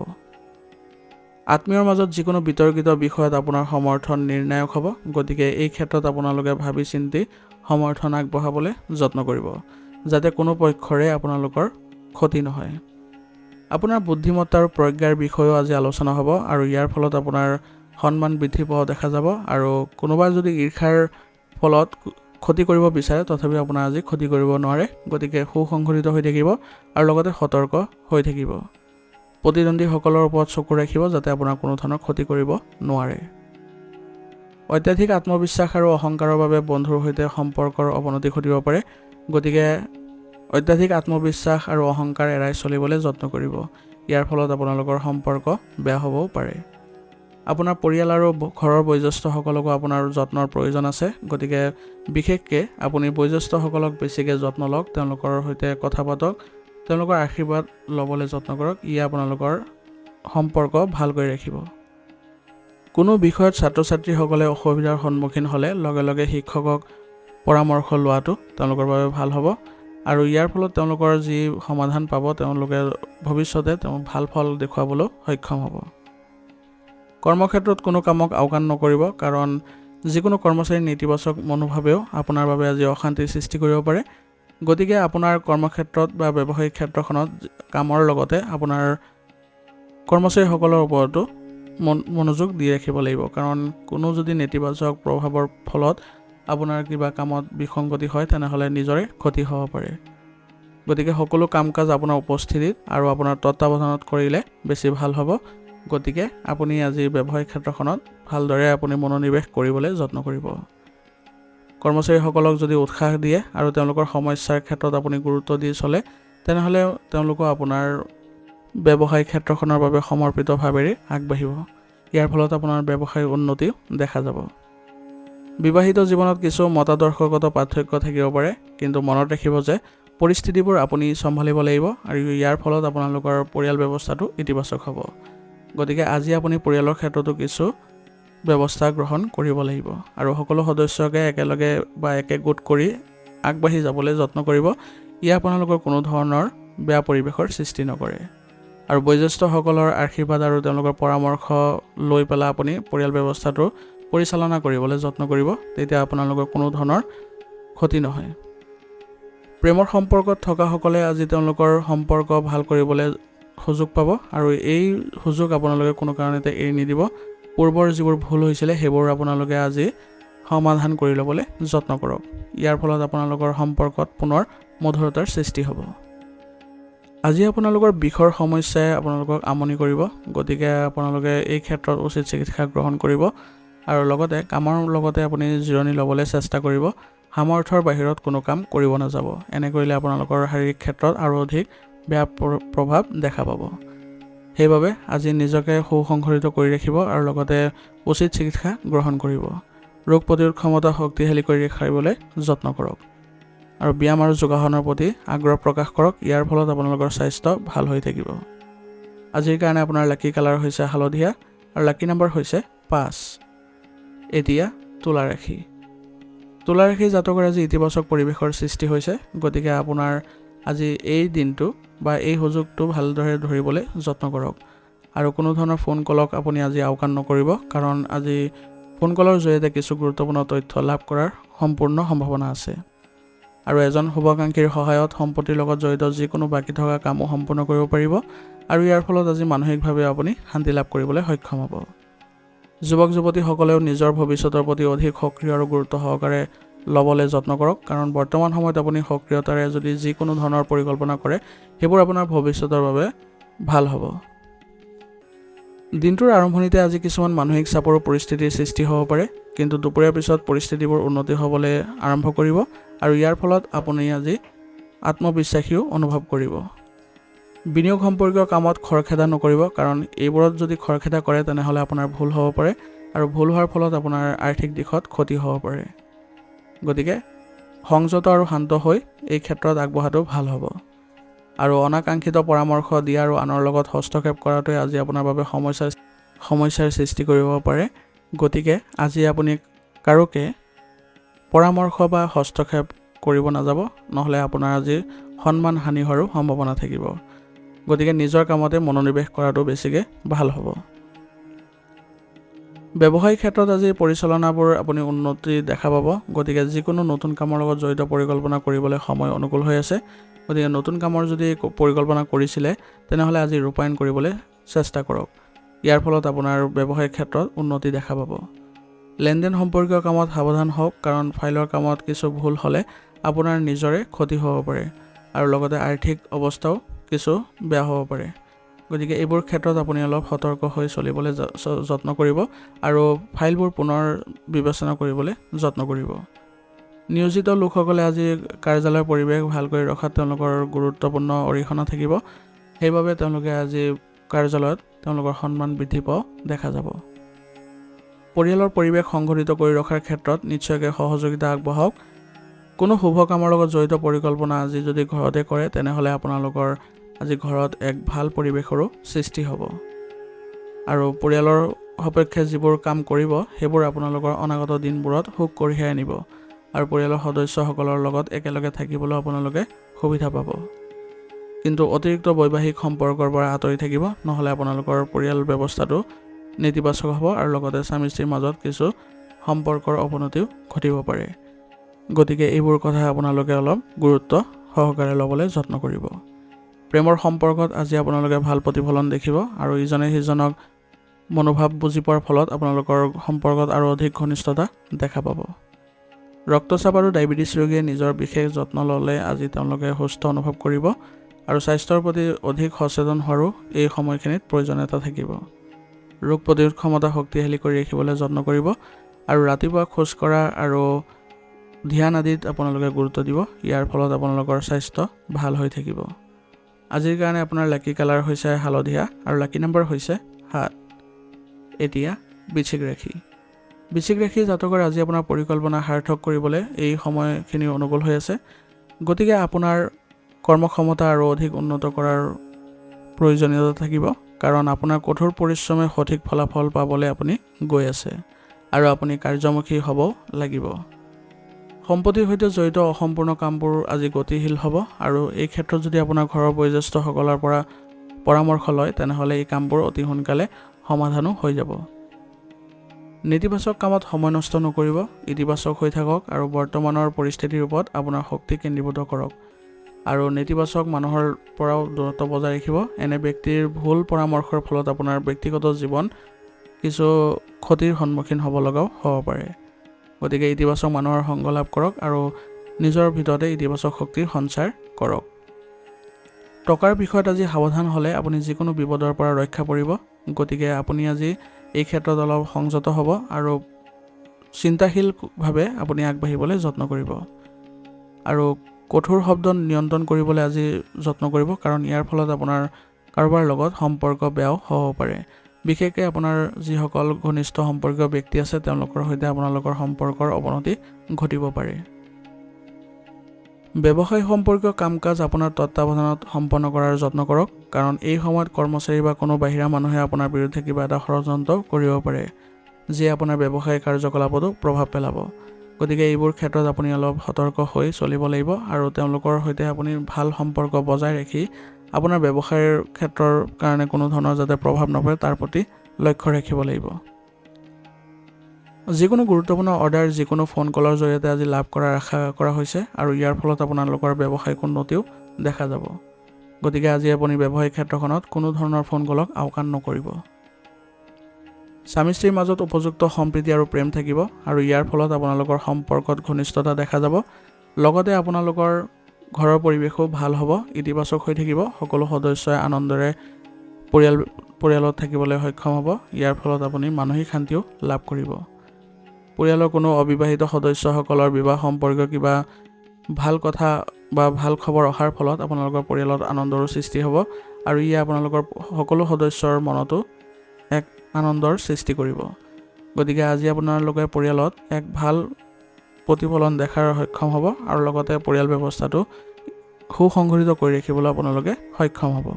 আত্মীয়ৰ মাজত যিকোনো বিতৰ্কিত বিষয়ত আপোনাৰ সমৰ্থন নিৰ্ণায়ক হ'ব, গতিকে এই ক্ষেত্ৰত আপোনালোকে ভাবি চিন্তি সমৰ্থন আগবঢ়াবলৈ যত্ন কৰিব, যাতে কোনো পক্ষৰে আপোনালোকৰ ক্ষতি নহয়। আপোনাৰ বুদ্ধিমত্তা আৰু প্ৰজ্ঞাৰ বিষয়েও আজি আলোচনা হ'ব, আৰু ইয়াৰ ফলত আপোনাৰ সন্মান বৃদ্ধি পোৱা দেখা যাব, আৰু কোনোবা যদি ঈৰ্ষাৰ ফলত ক্ষতি কৰিব বিচাৰে তথাপিও আপোনাৰ আজি ক্ষতি কৰিব নোৱাৰে, গতিকে সুসংগঠিত হৈ থাকিব, আৰু লগতে সতৰ্ক হৈ থাকিব। প্ৰতিদ্বন্দ্বীসকলৰ ওপৰত চকু ৰাখিব যাতে আপোনাৰ কোনো ধৰণৰ ক্ষতি কৰিব নোৱাৰে। অত্যাধিক আত্মবিশ্বাস আৰু অহংকাৰৰ বাবে বন্ধুৰ সৈতে সম্পৰ্কৰ অৱনতি ঘটিব পাৰে, গতিকে অত্যাধিক আত্মবিশ্বাস আৰু অহংকাৰ এৰাই চলিবলৈ যত্ন কৰিব। ইয়াৰ ফলত আপোনালোকৰ সম্পৰ্ক বেয়া হ'বও পাৰে। আপোনাৰ পৰিয়াল আৰু ঘৰৰ বয়োজ্যেষ্ঠসকলকো আপোনাৰ যত্নৰ প্ৰয়োজন আছে, গতিকে বিশেষকৈ আপুনি বয়োজ্যেষ্ঠসকলক বেছিকৈ যত্ন লওক, তেওঁলোকৰ সৈতে কথা পাতক, তেওঁলোকৰ আশীৰ্বাদ ল'বলৈ যত্ন কৰক, ইয়ে আপোনালোকৰ সম্পৰ্ক ভাল কৰি ৰাখিব। কোনো বিষয়ত ছাত্ৰ ছাত্ৰীসকলে অসুবিধাৰ সন্মুখীন হ'লে লগে লগে শিক্ষকক পৰামৰ্শ লোৱাটো তেওঁলোকৰ বাবে ভাল হ'ব, আৰু ইয়াৰ ফলত তেওঁলোকৰ যি সমাধান পাব তেওঁলোকে ভৱিষ্যতে ভাল ফল দেখুৱাবলৈ সক্ষম হ'ব। কৰ্মক্ষেত্ৰত কোনো কামক আওকাণ নকৰিব, কাৰণ যিকোনো কৰ্মচাৰীৰ নেতিবাচক মনোভাৱেও আপোনাৰ বাবে আজি অশান্তিৰ সৃষ্টি কৰিব পাৰে। গতিকে আপোনাৰ কৰ্মক্ষেত্ৰত বা ব্যৱসায়িক ক্ষেত্ৰখনত কামৰ লগতে আপোনাৰ কৰ্মচাৰীসকলৰ ওপৰতো মনোযোগ দি ৰাখিব লাগিব, কাৰণ কোনো যদি নেতিবাচক প্ৰভাৱৰ ফলত আপোনাৰ কিবা কামত বিসংগতি হয় তেনেহ'লে নিজৰে ক্ষতি হ'ব পাৰে। গতিকে সকলো কাম কাজ আপোনাৰ উপস্থিতিত আৰু আপোনাৰ তত্ত্বাৱধানত কৰিলে বেছি ভাল হ'ব। গতিকে আপুনি আজি ব্যৱসায়িক ক্ষেত্ৰখনত ভালদৰে আপুনি মনোনিৱেশ কৰিবলৈ যত্ন কৰিব। কৰ্মচাৰীসকলক যদি উৎসাহ দিয়ে আৰু তেওঁলোকৰ সমস্যাৰ ক্ষেত্ৰত আপুনি গুৰুত্ব দি চলে, তেনেহ'লে তেওঁলোকো আপোনাৰ ব্যৱসায়িক ক্ষেত্ৰখনৰ বাবে সমৰ্পিতভাৱেৰে আগবাঢ়িব। ইয়াৰ ফলত আপোনাৰ ব্যৱসায়িক উন্নতিও দেখা যাব। বিবাহিত জীৱনত কিছু মতাদৰ্শগত পাৰ্থক্য থাকিব পাৰে, কিন্তু মনত ৰাখিব যে পৰিস্থিতিবোৰ আপুনি চম্ভালিব লাগিব আৰু ইয়াৰ ফলত আপোনালোকৰ পৰিয়াল ব্যৱস্থাটো ইতিবাচক হ'ব। গতিকে আজি আপুনি পৰিয়ালৰ ক্ষেত্ৰতো কিছু ব্যৱস্থা গ্ৰহণ কৰিব লাগিব আৰু সকলো সদস্যকে একেলগে বা একেগোট কৰি আগবাঢ়ি যাবলৈ যত্ন কৰিব। ইয়ে আপোনালোকৰ কোনো ধৰণৰ বেয়া পৰিৱেশৰ সৃষ্টি নকৰে। আৰু বয়োজ্যেষ্ঠসকলৰ আশীৰ্বাদ আৰু তেওঁলোকৰ পৰামৰ্শ লৈ পেলাই আপুনি পৰিয়াল ব্যৱস্থাটো পৰিচালনা কৰিবলৈ যত্ন কৰিব, তেতিয়া আপোনালোকৰ কোনো ধৰণৰ ক্ষতি নহয়। প্ৰেমৰ সম্পৰ্কত থকাসকলে আজি তেওঁলোকৰ সম্পৰ্ক ভাল কৰিবলৈ সুযোগ পাব আৰু এই সুযোগ আপোনালোকে কোনো কাৰণতে এৰি নিদিব। পূৰ্বৰ যিবোৰ ভুল হৈছিলে সেইবোৰ আপোনালোকে আজি সমাধান কৰি ল'বলৈ যত্ন কৰক। ইয়াৰ ফলত আপোনালোকৰ সম্পৰ্কত পুনৰ মধুৰতাৰ সৃষ্টি হ'ব। আজি আপোনালোকৰ বিষৰ সমস্যাই আপোনালোকক আমনি কৰিব, গতিকে আপোনালোকে এই ক্ষেত্ৰত উচিত চিকিৎসা গ্ৰহণ কৰিব আৰু লগতে কামৰ লগতে আপুনি জিৰণি ল'বলৈ চেষ্টা কৰিব। সামৰ্থ্যৰ বাহিৰত কোনো কাম কৰিব নাযাব। এনে কৰিলে আপোনালোকৰ শাৰীৰিক ক্ষেত্ৰত আৰু অধিক বেয়া প্ৰভাৱ দেখা পাব। সেইবাবে আজি নিজকে সুসংগঠিত কৰি ৰাখিব আৰু লগতে উচিত চিকিৎসা গ্ৰহণ কৰিব। ৰোগ প্ৰতিৰোধ ক্ষমতা শক্তিশালী কৰি ৰাখিবলৈ যত্ন কৰক আৰু ব্যায়াম আৰু যোগাসনৰ প্ৰতি আগ্ৰহ প্ৰকাশ কৰক। ইয়াৰ ফলত আপোনালোকৰ স্বাস্থ্য ভাল হৈ থাকিব। আজিৰ কাৰণে আপোনাৰ লাকি কালাৰ হৈছে হালধীয়া আৰু লাকি নম্বৰ হৈছে 5। এতিয়া তুলা ৰাশি। তুলা ৰাশি জাতকৰ আজি ইতিবাচক পৰিৱেশৰ সৃষ্টি হৈছে, গতিকে আপোনাৰ আজি এই দিনটো বা এই সুযোগটো ভালদৰে ধৰিবলৈ যত্ন কৰক আৰু কোনো ধৰণৰ ফোন কলক আপুনি আজি আওকাণ নকৰিব, কাৰণ আজি ফোন কলৰ জৰিয়তে কিছু গুৰুত্বপূৰ্ণ তথ্য লাভ কৰাৰ সম্পূৰ্ণ সম্ভাৱনা আছে আৰু এজন শুভাকাংক্ষীৰ সহায়ত সম্পত্তিৰ লগত জড়িত যিকোনো বাকী থকা কামো সম্পূৰ্ণ কৰিব পাৰিব আৰু ইয়াৰ ফলত আজি মানসিকভাৱে আপুনি শান্তি লাভ কৰিবলৈ সক্ষম হ'ব। যুৱক যুৱতীসকলেও নিজৰ ভৱিষ্যতৰ প্ৰতি অধিক সক্ৰিয় আৰু গুৰুত্ব সহকাৰে ল'বলৈ যত্ন কৰক, কাৰণ বৰ্তমান সময়ত আপুনি সক্ৰিয়তাৰে যদি যিকোনো ধৰণৰ পৰিকল্পনা কৰে সেইবোৰ আপোনাৰ ভৱিষ্যতৰ বাবে ভাল হ'ব। দিনটোৰ আৰম্ভণিতে আজি কিছুমান মানসিক চাপৰ পৰিস্থিতিৰ সৃষ্টি হ'ব পাৰে, কিন্তু দুপৰীয়াৰ পিছত পৰিস্থিতিবোৰ উন্নতি হ'বলৈ আৰম্ভ কৰিব আৰু ইয়াৰ ফলত আপুনি আজি আত্মবিশ্বাসীও অনুভৱ কৰিব। বিনিয়োগ সম্পৰ্কীয় কামত খৰখেদা নকৰিব, কাৰণ এইবোৰত যদি খৰখেদা কৰে তেনেহ'লে আপোনাৰ ভুল হ'ব পাৰে আৰু ভুল হোৱাৰ ফলত আপোনাৰ আৰ্থিক দিশত ক্ষতি হ'ব পাৰে। গতিকে সংযত আৰু শান্ত হৈ এই ক্ষেত্ৰত আগবঢ়াটো ভাল হ'ব আৰু অনাকাংক্ষিত পৰামৰ্শ দিয়া আৰু আনৰ লগত হস্তক্ষেপ কৰাটোৱে আজি আপোনাৰ বাবে সমস্যাৰ সৃষ্টি কৰিব পাৰে। গতিকে আজি আপুনি কাৰোকে পৰামৰ্শ বা হস্তক্ষেপ কৰিব নাযাব, নহ'লে আপোনাৰ আজি সন্মান হানি হোৱাৰো সম্ভাৱনা থাকিব। গতিকে নিজৰ কামতে মনোনিৱেশ কৰাটো বেছিকৈ ভাল হ'ব। ব্যৱসায়িক ক্ষেত্ৰত আজি পৰিচালনাবোৰ আপুনি উন্নতি দেখা পাব, গতিকে যিকোনো নতুন কামৰ লগত জড়িত পৰিকল্পনা কৰিবলৈ সময় অনুকূল হৈ আছে। গতিকে নতুন কামৰ যদি পৰিকল্পনা কৰিছিলে তেনেহ'লে আজি ৰূপায়ণ কৰিবলৈ চেষ্টা কৰক। ইয়াৰ ফলত আপোনাৰ ব্যৱসায়িক ক্ষেত্ৰত উন্নতি দেখা পাব। লেনদেন সম্পৰ্কীয় কামত সাৱধান হওক, কাৰণ ফাইলৰ কামত কিছু ভুল হ'লে আপোনাৰ নিজৰে ক্ষতি হ'ব পাৰে আৰু লগতে আৰ্থিক অৱস্থাও কিছু বেয়া হ'ব পাৰে। গতিকে এইবোৰ ক্ষেত্ৰত আপুনি অলপ সতৰ্ক হৈ চলিবলৈ যত্ন কৰিব আৰু ফাইলবোৰ পুনৰ বিবেচনা কৰিবলৈ যত্ন কৰিব। নিয়োজিত লোকসকলে আজি কাৰ্যালয়ৰ পৰিৱেশ ভালকৈ ৰখাত তেওঁলোকৰ গুৰুত্বপূৰ্ণ অৰিহণা থাকিব। সেইবাবে তেওঁলোকে আজি কাৰ্যালয়ত তেওঁলোকৰ সন্মান বৃদ্ধি পোৱা দেখা যাব। পৰিয়ালৰ পৰিৱেশ সংগঠিত কৰি ৰখাৰ ক্ষেত্ৰত নিশ্চয়কৈ সহযোগিতা আগবঢ়াওক। কোনো শুভ কামৰ লগত জড়িত পৰিকল্পনা আজি যদি ঘৰতে কৰে তেনেহ'লে আপোনালোকৰ আজি ঘৰত এক ভাল পৰিৱেশৰো সৃষ্টি হ'ব আৰু পৰিয়ালৰ সপক্ষে যিবোৰ কাম কৰিব সেইবোৰ আপোনালোকৰ অনাগত দিনবোৰত সুখ কঢ়িয়াই আনিব আৰু পৰিয়ালৰ সদস্যসকলৰ লগত একেলগে থাকিবলৈ আপোনালোকে সুবিধা পাব। কিন্তু অতিৰিক্ত বৈবাহিক সম্পৰ্কৰ পৰা আঁতৰি থাকিব, নহ'লে আপোনালোকৰ পৰিয়াল ব্যৱস্থাটো নেতিবাচক হ'ব আৰু লগতে স্বামী স্ত্ৰীৰ মাজত কিছু সম্পৰ্কৰ অৱনতিও ঘটিব পাৰে। গতিকে এইবোৰ কথা আপোনালোকে অলপ গুৰুত্ব সহকাৰে ল'বলৈ যত্ন কৰিব। প্ৰেমৰ সম্পৰ্কত আজি আপোনালোকে ভাল প্ৰতিফলন দেখিব আৰু ইজনে সিজনক মনোভাৱ বুজি পোৱাৰ ফলত আপোনালোকৰ সম্পৰ্কত আৰু অধিক ঘনিষ্ঠতা দেখা পাব। ৰক্তচাপ আৰু ডায়েবেটিছ ৰোগীয়ে নিজৰ বিশেষ যত্ন ল'লে আজি তেওঁলোকে সুস্থ অনুভৱ কৰিব আৰু স্বাস্থ্যৰ প্ৰতি অধিক সচেতন হোৱাৰো এই সময়খিনিত প্ৰয়োজনীয়তা থাকিব। ৰোগ প্ৰতিৰোধ ক্ষমতা শক্তিশালী কৰি ৰাখিবলৈ যত্ন কৰিব আৰু ৰাতিপুৱা খোজ কঢ়া আৰু ধ্যান আদিত আপোনালোকে গুৰুত্ব দিব। ইয়াৰ ফলত আপোনালোকৰ স্বাস্থ্য ভাল হৈ থাকিব। আজিৰ কাৰণে আপোনাৰ লাকি কালাৰ হৈছে হালধীয়া আৰু লাকি নম্বৰ হৈছে 7। এতিয়া বৃশ্চিক ৰাশি। বৃশ্চিক ৰাশি জাতকৰ আজি আপোনাৰ পৰিকল্পনা সাৰ্থক কৰিবলৈ এই সময়খিনি অনুকূল হৈ আছে। গতিকে আপোনাৰ কৰ্মক্ষমতা আৰু অধিক উন্নত কৰাৰ প্ৰয়োজনীয়তা থাকিব, কাৰণ আপোনাৰ কঠোৰ পৰিশ্ৰমে সঠিক ফলাফল পাবলৈ আপুনি গৈ আছে আৰু আপুনি কাৰ্যমুখী হ'ব লাগিব। সম্পত্তিৰ সৈতে জড়িত অসম্পূৰ্ণ কামবোৰ আজি গতিশীল হ'ব আৰু এই ক্ষেত্ৰত যদি আপোনাৰ ঘৰৰ বয়োজ্যেষ্ঠসকলৰ পৰা পৰামৰ্শ লয় তেনেহ'লে এই কামবোৰ অতি সোনকালে সমাধানো হৈ যাব। নেতিবাচক কামত সময় নষ্ট নকৰিব, ইতিবাচক হৈ থাকক আৰু বৰ্তমানৰ পৰিস্থিতিৰ ওপৰত আপোনাৰ শক্তি কেন্দ্ৰীভূত কৰক আৰু নেতিবাচক মানুহৰ পৰাও দূৰত্ব বজাই ৰাখিব। এনে ব্যক্তিৰ ভুল পৰামৰ্শৰ ফলত আপোনাৰ ব্যক্তিগত জীৱন কিছু ক্ষতিৰ সন্মুখীন হ'ব লগাও হ'ব পাৰে। গতিকে ইতিবাচক মানুহৰ সংগ লাভ কৰক আৰু নিজৰ ভিতৰতে ইতিবাচক শক্তিৰ সঞ্চাৰ কৰক। টকাৰ বিষয়ত আজি সাৱধান হ'লে আপুনি যিকোনো বিপদৰ পৰা ৰক্ষা পৰিব। গতিকে আপুনি আজি এই ক্ষেত্ৰত অলপ সংযত হ'ব আৰু চিন্তাশীলভাৱে আপুনি আগবাঢ়িবলৈ যত্ন কৰিব আৰু কঠোৰ শব্দ নিয়ন্ত্ৰণ কৰিবলৈ আজি যত্ন কৰিব, কাৰণ ইয়াৰ ফলত আপোনাৰ কাৰোবাৰ লগত সম্পৰ্ক বেয়াও হ'ব পাৰে। বিশেষকৈ আপোনাৰ যিসকল ঘনিষ্ঠ সম্পৰ্কীয় ব্যক্তি আছে তেওঁলোকৰ সৈতে আপোনালোকৰ সম্পৰ্কৰ অৱনতি ঘটিব পাৰে। ব্যৱসায় সম্পৰ্কীয় কাম কাজ আপোনাৰ তত্ত্বাৱধানত সম্পন্ন কৰাৰ যত্ন কৰক, কাৰণ এই সময়ত কৰ্মচাৰী বা কোনো বাহিৰা মানুহে আপোনাৰ বিৰুদ্ধে কিবা এটা ষড়যন্ত্ৰ কৰিব পাৰে, যিয়ে আপোনাৰ ব্যৱসায়িক কাৰ্যকলাপতো প্ৰভাৱ পেলাব। গতিকে এইবোৰ ক্ষেত্ৰত আপুনি অলপ সতৰ্ক হৈ চলিব লাগিব আৰু তেওঁলোকৰ সৈতে আপুনি ভাল সম্পৰ্ক বজাই ৰাখি আপোনাৰ ব্যৱসায়ৰ ক্ষেত্ৰৰ কাৰণে কোনো ধৰণৰ যাতে প্ৰভাৱ নপৰে তাৰ প্ৰতি লক্ষ্য ৰাখিব লাগিব। যিকোনো গুৰুত্বপূৰ্ণ অৰ্ডাৰ যিকোনো ফোন কলৰ জৰিয়তে আজি লাভ কৰাৰ আশা কৰা হৈছে আৰু ইয়াৰ ফলত আপোনালোকৰ ব্যৱসায়িক উন্নতিও দেখা যাব। গতিকে আজি আপুনি ব্যৱসায়িক ক্ষেত্ৰখনত কোনো ধৰণৰ ফোন কলক আওকাণ নকৰিব। স্বামী স্ত্ৰীৰ মাজত উপযুক্ত সম্প্ৰীতি আৰু প্ৰেম থাকিব আৰু ইয়াৰ ফলত আপোনালোকৰ সম্পৰ্কত ঘনিষ্ঠতা দেখা যাব। লগতে আপোনালোকৰ ঘৰৰ পৰিৱেশো ভাল হ'ব, ইতিবাচক হৈ থাকিব। সকলো সদস্যই আনন্দৰে পৰিয়ালত থাকিবলৈ সক্ষম হ'ব। ইয়াৰ ফলত আপুনি মানসিক শান্তিও লাভ কৰিব। পৰিয়ালৰ কোনো অবিবাহিত সদস্যসকলৰ বিবাহ সম্পৰ্কীয় কিবা ভাল কথা বা ভাল খবৰ অহাৰ ফলত আপোনালোকৰ পৰিয়ালত আনন্দৰো সৃষ্টি হ'ব আৰু ইয়ে আপোনালোকৰ সকলো সদস্যৰ মনতো এক আনন্দৰ সৃষ্টি কৰিব। গতিকে আজি আপোনালোকে পৰিয়ালত এক ভাল প্ৰতিফলন দেখাৰ সক্ষম হ'ব আৰু লগতে পৰিয়াল ব্যৱস্থাটো সুসংগঠিত কৰি ৰাখিবলৈ আপোনালোকে সক্ষম হ'ব।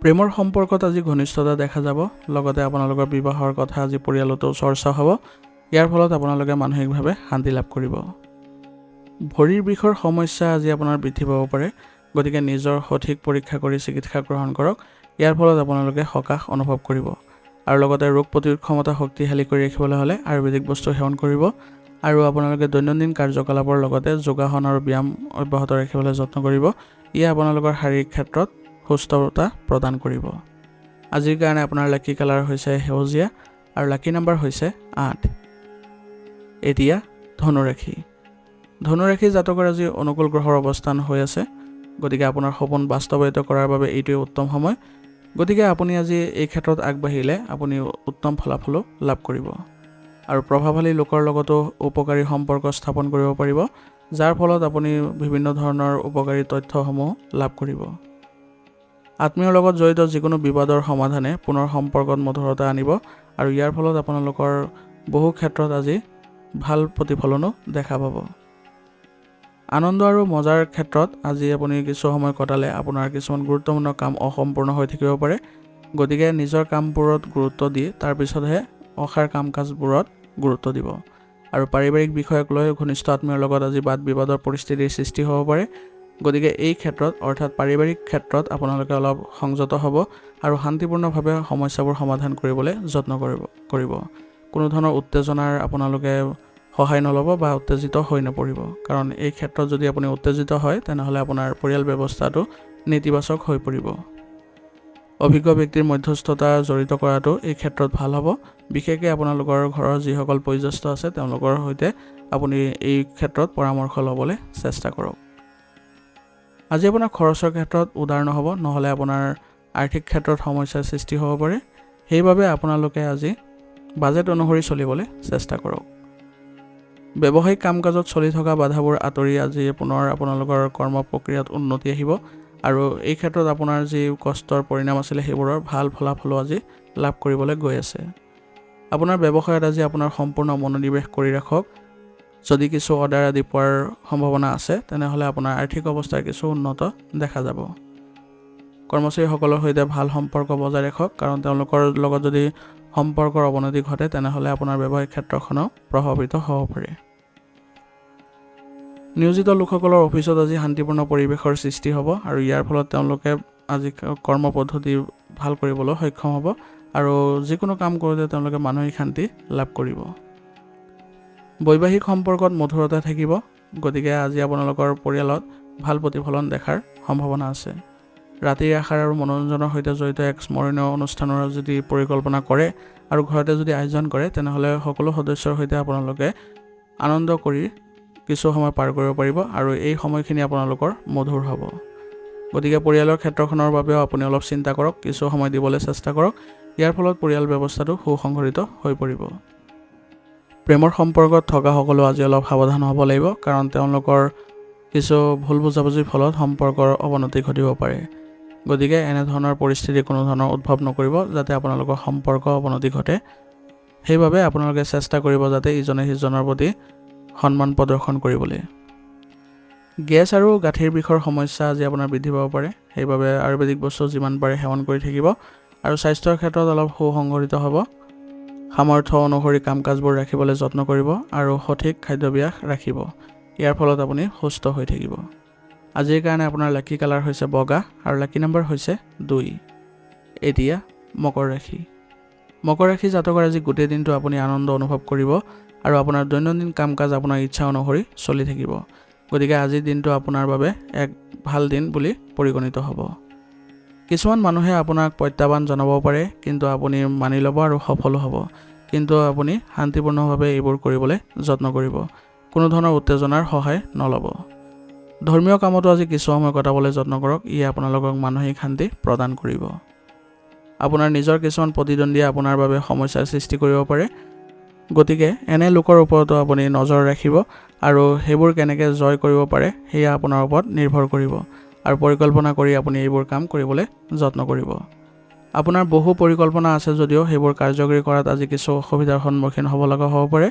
প্ৰেমৰ সম্পৰ্কত আজি ঘনিষ্ঠতা দেখা যাব। লগতে আপোনালোকৰ বিবাহৰ কথা আজি পৰিয়ালতো চৰ্চা হ'ব। ইয়াৰ ফলত আপোনালোকে মানসিকভাৱে শান্তি লাভ কৰিব। ভৰিৰ বিষৰ সমস্যা আজি আপোনাৰ বৃদ্ধি পাব পাৰে। গতিকে নিজৰ সঠিক পৰীক্ষা কৰি চিকিৎসা গ্ৰহণ কৰক। ইয়াৰ ফলত আপোনালোকে সকাহ অনুভৱ কৰিব আৰু লগতে ৰোগ প্ৰতিৰোধ ক্ষমতা শক্তিশালী কৰি ৰাখিবলৈ হ'লে আয়ুৰ্বেদিক বস্তু সেৱন কৰিব আৰু আপোনালোকে দৈনন্দিন কাৰ্যকলাপৰ লগতে যোগাসন আৰু ব্যায়াম অব্যাহত ৰাখিবলৈ যত্ন কৰিব। ইয়ে আপোনালোকৰ শাৰীৰিক ক্ষেত্ৰত সুস্থতা প্ৰদান কৰিব। আজিৰ কাৰণে আপোনাৰ লাকি কালাৰ হৈছে সেউজীয়া আৰু লাকি নম্বৰ হৈছে 8। এতিয়া ধনুৰাশি। ধনুৰাশি জাতকৰ আজি অনুকূল গ্ৰহৰ অৱস্থান হৈ আছে। গতিকে আপোনাৰ সপোন বাস্তৱায়িত কৰাৰ বাবে এইটোৱে উত্তম সময়। গতিকে আপুনি আজি এই ক্ষেত্ৰত আগবাঢ়িলে আপুনি উত্তম ফলাফলো লাভ কৰিব আৰু প্ৰভাৱশালী লোকৰ লগতো উপকাৰী সম্পৰ্ক স্থাপন কৰিব পাৰিব, যাৰ ফলত আপুনি বিভিন্ন ধৰণৰ উপকাৰী তথ্যসমূহ লাভ কৰিব। আত্মীয়ৰ লগত জড়িত যিকোনো বিবাদৰ সমাধানে পুনৰ সম্পৰ্কত মধুৰতা আনিব আৰু ইয়াৰ ফলত আপোনালোকৰ বহু ক্ষেত্ৰত আজি ভাল প্ৰতিফলনো দেখা পাব। আনন্দ আৰু মজাৰ ক্ষেত্ৰত আজি আপুনি কিছু সময় কটালে আপোনাৰ কিছুমান গুৰুত্বপূৰ্ণ কাম অসম্পূৰ্ণ হৈ থাকিব পাৰে। গতিকে নিজৰ কামবোৰত গুৰুত্ব দি তাৰপিছতহে অসাৰ কাম কাজবোৰত গুৰুত্ব দিব আৰু পাৰিবাৰিক বিষয়ক লৈ ঘনিষ্ঠ আত্মীয়ৰ লগত আজি বাদ বিবাদৰ পৰিস্থিতিৰ সৃষ্টি হ'ব পাৰে। গতিকে এই ক্ষেত্ৰত অৰ্থাৎ পাৰিবাৰিক ক্ষেত্ৰত আপোনালোকে অলপ সংযত হ'ব আৰু শান্তিপূৰ্ণভাৱে সমস্যাবোৰ সমাধান কৰিবলৈ যত্ন কৰিব কোনো ধৰণৰ উত্তেজনাৰ আপোনালোকে সহায় নল'ব বা উত্তেজিত হৈ নপৰিব কাৰণ এই ক্ষেত্ৰত যদি আপুনি উত্তেজিত হয় তেনেহ'লে আপোনাৰ পৰিয়াল ব্যৱস্থাটো নেতিবাচক হৈ পৰিব অভিজ্ঞ ব্যক্তিৰ মধ্যস্থতা জড়িত কৰাটো এই ক্ষেত্ৰত ভাল হ'ব বিশেষকৈ আপোনালোকৰ ঘৰৰ যিসকল বয়োজ্যেষ্ঠ আছে তেওঁলোকৰ সৈতে আপুনি এই ক্ষেত্ৰত পৰামৰ্শ ল'বলৈ চেষ্টা কৰক আজি আপোনাৰ খৰচৰ ক্ষেত্ৰত উদাৰ নহ'ব নহ'লে আপোনাৰ আৰ্থিক ক্ষেত্ৰত সমস্যাৰ সৃষ্টি হ'ব পাৰে সেইবাবে আপোনালোকে আজি বাজেট অনুসৰি চলিবলৈ চেষ্টা কৰক ব্যৱসায়িক কাম-কাজত চলি থকা বাধাবোৰ আঁতৰি আজি পুনৰ আপোনালোকৰ কৰ্ম প্ৰক্ৰিয়াত উন্নতি আহিব আৰু এই ক্ষেত্ৰত আপোনাৰ যি কষ্টৰ পৰিণাম আছিল সেইবোৰৰ ভাল ফলাফল আজি লাভ কৰিবলৈ গৈ আছে আপোনাৰ ব্যৱসায়ত আজি আপোনাৰ সম্পূৰ্ণ মনোনিৱেশ কৰি ৰাখক যদি কিছু অৰ্ডাৰ আদি পোৱাৰ সম্ভাৱনা আছে তেনেহ'লে আপোনাৰ আৰ্থিক অৱস্থাৰ কিছু উন্নত দেখা যাব কৰ্মচাৰীসকলৰ সৈতে ভাল সম্পৰ্ক বজাই ৰাখক কাৰণ তেওঁলোকৰ লগত যদি সম্পৰ্কৰ অৱনতি ঘটে তেনেহ'লে আপোনাৰ ব্যৱসায়িক ক্ষেত্ৰখনো প্ৰভাৱিত হ'ব পাৰে নিয়োজিত লোকসকলৰ অফিচত আজি শান্তিপূৰ্ণ পৰিৱেশৰ সৃষ্টি হ'ব আৰু ইয়াৰ ফলত তেওঁলোকে আজি কৰ্ম পদ্ধতি ভাল কৰিবলৈ সক্ষম হ'ব আৰু যিকোনো কাম কৰোঁতে তেওঁলোকে মানসিক শান্তি লাভ কৰিব বৈবাহিক সম্পৰ্কত মধুৰতা থাকিব গতিকে আজি আপোনালোকৰ পৰিয়ালত ভাল প্ৰতিফলন দেখাৰ সম্ভাৱনা আছে ৰাতিৰ আহাৰ আৰু মনোৰঞ্জনৰ সৈতে জড়িত এক স্মৰণীয় অনুষ্ঠানৰ যদি পৰিকল্পনা কৰে আৰু ঘৰতে যদি আয়োজন কৰে তেনেহ'লে সকলো সদস্যৰ সৈতে আপোনালোকে আনন্দ কৰি কিছু সময় পাৰ কৰিব পাৰিব আৰু এই সময়খিনি আপোনালোকৰ মধুৰ হ'ব গতিকে পৰিয়ালৰ ক্ষেত্ৰখনৰ বাবেও আপুনি অলপ চিন্তা কৰক কিছু সময় দিবলৈ চেষ্টা কৰক ইয়াৰ ফলত পৰিয়াল ব্যৱস্থাটো সুসংগঠিত হৈ পৰিব প্ৰেমৰ সম্পৰ্কত থকা সকলো আজি অলপ সাৱধান হ'ব লাগিব কাৰণ তেওঁলোকৰ কিছু ভুল বুজাবুজিৰ ফলত সম্পৰ্কৰ অৱনতি ঘটিব পাৰে গতিকে এনেধৰণৰ পৰিস্থিতি কোনো ধৰণৰ উদ্ভৱ নকৰিব যাতে আপোনালোকৰ সম্পৰ্ক অৱনতি ঘটে সেইবাবে আপোনালোকে চেষ্টা কৰিব যাতে ইজনে সিজনৰ প্ৰতি সন্মান প্ৰদৰ্শন কৰিবলৈ গেছ আৰু গাঁঠিৰ বিষৰ সমস্যা আজি আপোনাৰ বৃদ্ধি পাব পাৰে সেইবাবে আয়ুৰ্বেদিক বস্তু যিমান পাৰে সেৱন কৰি থাকিব আৰু স্বাস্থ্যৰ ক্ষেত্ৰত অলপ সুসংগঠিত হ'ব সামৰ্থ্য অনুসৰি কাম-কাজবোৰ ৰাখিবলৈ যত্ন কৰিব আৰু সঠিক খাদ্যাভ্যাস ৰাখিব ইয়াৰ ফলত আপুনি সুস্থ হৈ থাকিব আজিৰ কাৰণে আপোনাৰ লাকি কালাৰ হৈছে বগা আৰু লাকি নম্বৰ হৈছে 2 এতিয়া মকৰ ৰাশি জাতকৰ আজি গোটেই দিনটো আপুনি আনন্দ অনুভৱ কৰিব আৰু আপোনাৰ দৈনন্দিন কাম-কাজ আপোনাৰ ইচ্ছা অনুসৰি চলি থাকিব গতিকে আজিৰ দিনটো আপোনাৰ বাবে এক ভাল দিন বুলি পৰিগণিত হ'ব কিছুমান মানুহে আপোনাক প্ৰত্যাহ্বান জনাব পাৰে কিন্তু আপুনি মানি ল'ব আৰু সফল হ'ব কিন্তু আপুনি শান্তিপূৰ্ণভাৱে এইবোৰ কৰিবলৈ যত্ন কৰিব কোনো ধৰণৰ উত্তেজনাৰ সহায় নল'ব ধৰ্মীয় কামতো আজি কিছু সময় কটাবলৈ যত্ন কৰক ই আপোনালোকক মানসিক শান্তি প্ৰদান কৰিব আপোনাৰ নিজৰ কিছুমান প্ৰতিদ্বন্দ্বীয়ে আপোনাৰ বাবে সমস্যাৰ সৃষ্টি কৰিব পাৰে গতিকে এনে লোকৰ ওপৰতো আপুনি নজৰ ৰাখিব আৰু সেইবোৰ কেনেকৈ জয় কৰিব পাৰে সেয়া আপোনাৰ ওপৰত নিৰ্ভৰ কৰিব আৰু পৰিকল্পনা কৰি আপুনি এইবোৰ কাম কৰিবলৈ যত্ন কৰিব আপোনাৰ বহু পৰিকল্পনা আছে যদিও সেইবোৰ কাৰ্যকৰী কৰাত আজি কিছু অসুবিধাৰ সন্মুখীন হ'ব লগা হ'ব পাৰে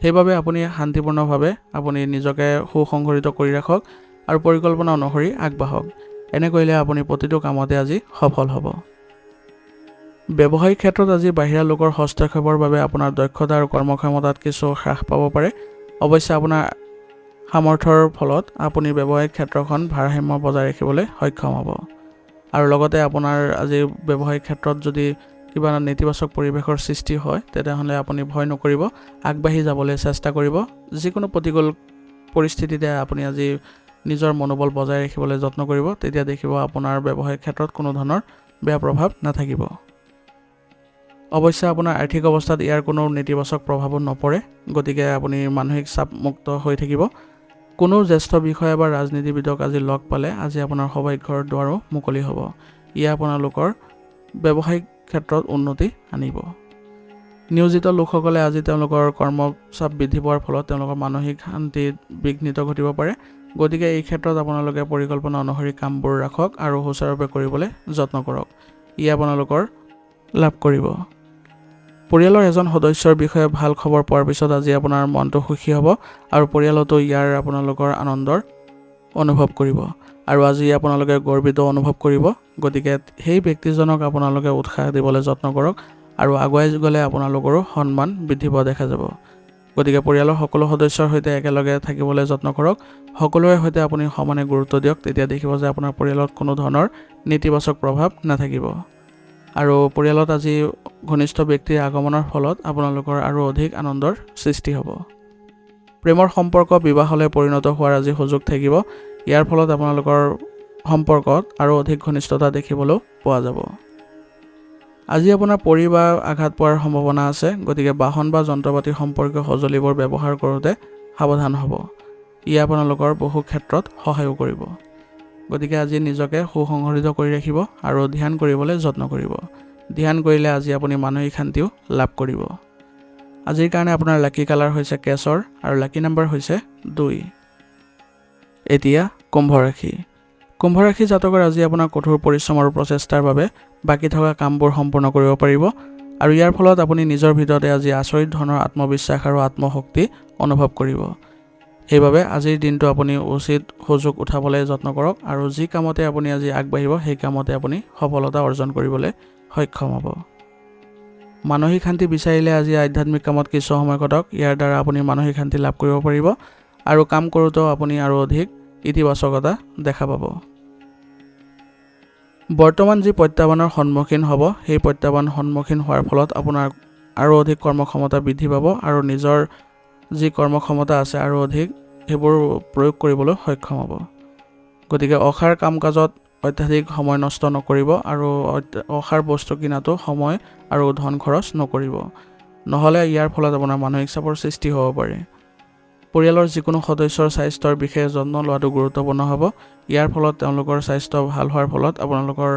সেইবাবে আপুনি শান্তিপূৰ্ণভাৱে আপুনি নিজকে সুসংগঠিত কৰি ৰাখক আৰু পৰিকল্পনা অনুসৰি আগবাঢ়ক এনে কৰিলে আপুনি প্ৰতিটো কামতে আজি সফল হ'ব ব্যৱসায়িক ক্ষেত্ৰত আজি বাহিৰা লোকৰ হস্তক্ষেপৰ বাবে আপোনাৰ দক্ষতা আৰু কৰ্মক্ষমতাত কিছু হ্ৰাস পাব পাৰে অৱশ্যে আপোনাৰ সামৰ্থ্যৰ ফলত আপুনি ব্যৱসায়িক ক্ষেত্ৰখন ভাৰসাম্য বজাই ৰাখিবলৈ সক্ষম হ'ব আৰু লগতে আপোনাৰ আজি ব্যৱসায়িক ক্ষেত্ৰত যদি কিবা নেতিবাচক পৰিৱেশৰ সৃষ্টি হয় তেতিয়াহ'লে আপুনি ভয় নকৰিব আগবাঢ়ি যাবলৈ চেষ্টা কৰিব যিকোনো প্ৰতিকূল পৰিস্থিতিতে আপুনি আজি নিজৰ মনোবল বজাই ৰাখিবলৈ যত্ন কৰিব তেতিয়া দেখিব আপোনাৰ ব্যৱসায়িক ক্ষেত্ৰত কোনো ধৰণৰ বেয়া প্ৰভাৱ নাথাকিব অৱশ্যে আপোনাৰ আৰ্থিক অৱস্থাত ইয়াৰ কোনো নেতিবাচক প্ৰভাৱো নপৰে গতিকে আপুনি মানসিক চাপমুক্ত হৈ থাকিব কোনো জ্যেষ্ঠ বিষয়া বা ৰাজনীতিবিদক আজি লগ পালে আজি আপোনাৰ সৌভাগ্যৰ দুৱাৰো মুকলি হ'ব ই আপোনালোকৰ ব্যৱসায়িক ক্ষেত্ৰত উন্নতি আনিব নিয়োজিত লোকসকলে আজি তেওঁলোকৰ কৰ্মচাপ বৃদ্ধি পোৱাৰ ফলত তেওঁলোকৰ মানসিক শান্তিত বিঘ্নিত ঘটিব পাৰে গতিকে এই ক্ষেত্ৰত আপোনালোকে পৰিকল্পনা অনুসৰি কামবোৰ ৰাখক আৰু সুচাৰুৰূপে কৰিবলৈ যত্ন কৰক ই আপোনালোকৰ লাভ কৰিব পৰিয়ালৰ এজন সদস্যৰ বিষয়ে ভাল খবৰ পোৱাৰ পিছত আজি আপোনাৰ মনটো সুখী হ'ব আৰু পৰিয়ালতো ইয়াৰ আপোনালোকৰ আনন্দৰ অনুভৱ কৰিব আৰু আজি আপোনালোকে গৰ্বিত অনুভৱ কৰিব গতিকে সেই ব্যক্তিজনক আপোনালোকে উৎসাহ দিবলৈ যত্ন কৰক আৰু আগুৱাই গ'লে আপোনালোকৰো সন্মান বৃদ্ধি পোৱা দেখা যাব গতিকে পৰিয়ালৰ সকলো সদস্যৰ সৈতে একেলগে থাকিবলৈ যত্ন কৰক। সকলোৰে সৈতে আপুনি সমানে গুৰুত্ব দিয়ক, তেতিয়া দেখিব যে আপোনাৰ পৰিয়ালত কোনো ধৰণৰ নেতিবাচক প্ৰভাৱ নাথাকিব। আৰু পৰিয়ালত আজি ঘনিষ্ঠ ব্যক্তিৰ আগমনৰ ফলত আপোনালোকৰ আৰু অধিক আনন্দৰ সৃষ্টি হ'ব। প্ৰেমৰ সম্পৰ্ক বিবাহলৈ পৰিণত হোৱাৰ আজি সুযোগ থাকিব। ইয়াৰ ফলত আপোনালোকৰ সম্পৰ্কত আৰু অধিক ঘনিষ্ঠতা দেখিবলৈ পোৱা যাব। আজি আপোনাৰ পৰি বা আঘাত পোৱাৰ সম্ভাৱনা আছে, গতিকে বাহন বা যন্ত্ৰপাতি সম্পৰ্কীয় সঁজুলিবোৰ ব্যৱহাৰ কৰোঁতে সাৱধান হ'ব। ই আপোনালোকৰ বহু ক্ষেত্ৰত সহায়ো কৰিব। গতিকে আজি নিজকে সুসংগঠিত কৰি ৰাখিব আৰু ধ্যান কৰিবলৈ যত্ন কৰিব। ধ্যান কৰিলে আজি আপুনি মানসিক শান্তিও লাভ কৰিব। আজিৰ কাৰণে আপোনাৰ লাকি কালাৰ হৈছে কেশৰ আৰু লাকি নম্বৰ হৈছে 2। এতিয়া কুম্ভ ৰাশি। কুম্ভ ৰাশি জাতকৰ আজি আপোনাৰ কঠোৰ পৰিশ্ৰম আৰু প্ৰচেষ্টাৰ বাবে বাকী থকা কামবোৰ সম্পূৰ্ণ কৰিব পাৰিব আৰু ইয়াৰ ফলত আপুনি নিজৰ ভিতৰতে আজি আচৰিত ধৰণৰ আত্মবিশ্বাস আৰু আত্মশক্তি অনুভৱ কৰিব। সেইবাবে আজিৰ দিনটো আপুনি উচিত সুযোগ উঠাবলৈ যত্ন কৰক আৰু যি কামতে আপুনি আজি আগবাঢ়িব সেই কামতে আপুনি সফলতা অৰ্জন কৰিবলৈ সক্ষম হ'ব। মানসিক শান্তি বিচাৰিলে আজি আধ্যাত্মিক কামত কিছু সময় কটাওক। ইয়াৰ দ্বাৰা আপুনি মানসিক শান্তি লাভ কৰিব পাৰিব আৰু কাম কৰোঁতেও আপুনি আৰু অধিক ইতিবাচকতা দেখা পাব। বৰ্তমান যি প্ৰত্যাহ্বানৰ সন্মুখীন হ'ব, সেই প্ৰত্যাহ্বান সন্মুখীন হোৱাৰ ফলত আপোনাৰ আৰু অধিক কৰ্মক্ষমতা বৃদ্ধি পাব আৰু নিজৰ যি কৰ্মক্ষমতা আছে আৰু অধিক সেইবোৰ প্ৰয়োগ কৰিবলৈ সক্ষম হ'ব। গতিকে অসাৰ কাম কাজত অত্যাধিক সময় নষ্ট নকৰিব আৰু অসাৰ বস্তু কিনাতো সময় আৰু ধন খৰচ নকৰিব, নহ'লে ইয়াৰ ফলত আপোনাৰ মানসিক চাপৰ সৃষ্টি হ'ব পাৰে। পৰিয়ালৰ যিকোনো সদস্যৰ স্বাস্থ্যৰ বিশেষ যত্ন লোৱাটো গুৰুত্বপূৰ্ণ হ'ব। ইয়াৰ ফলত তেওঁলোকৰ স্বাস্থ্য ভাল হোৱাৰ ফলত আপোনালোকৰ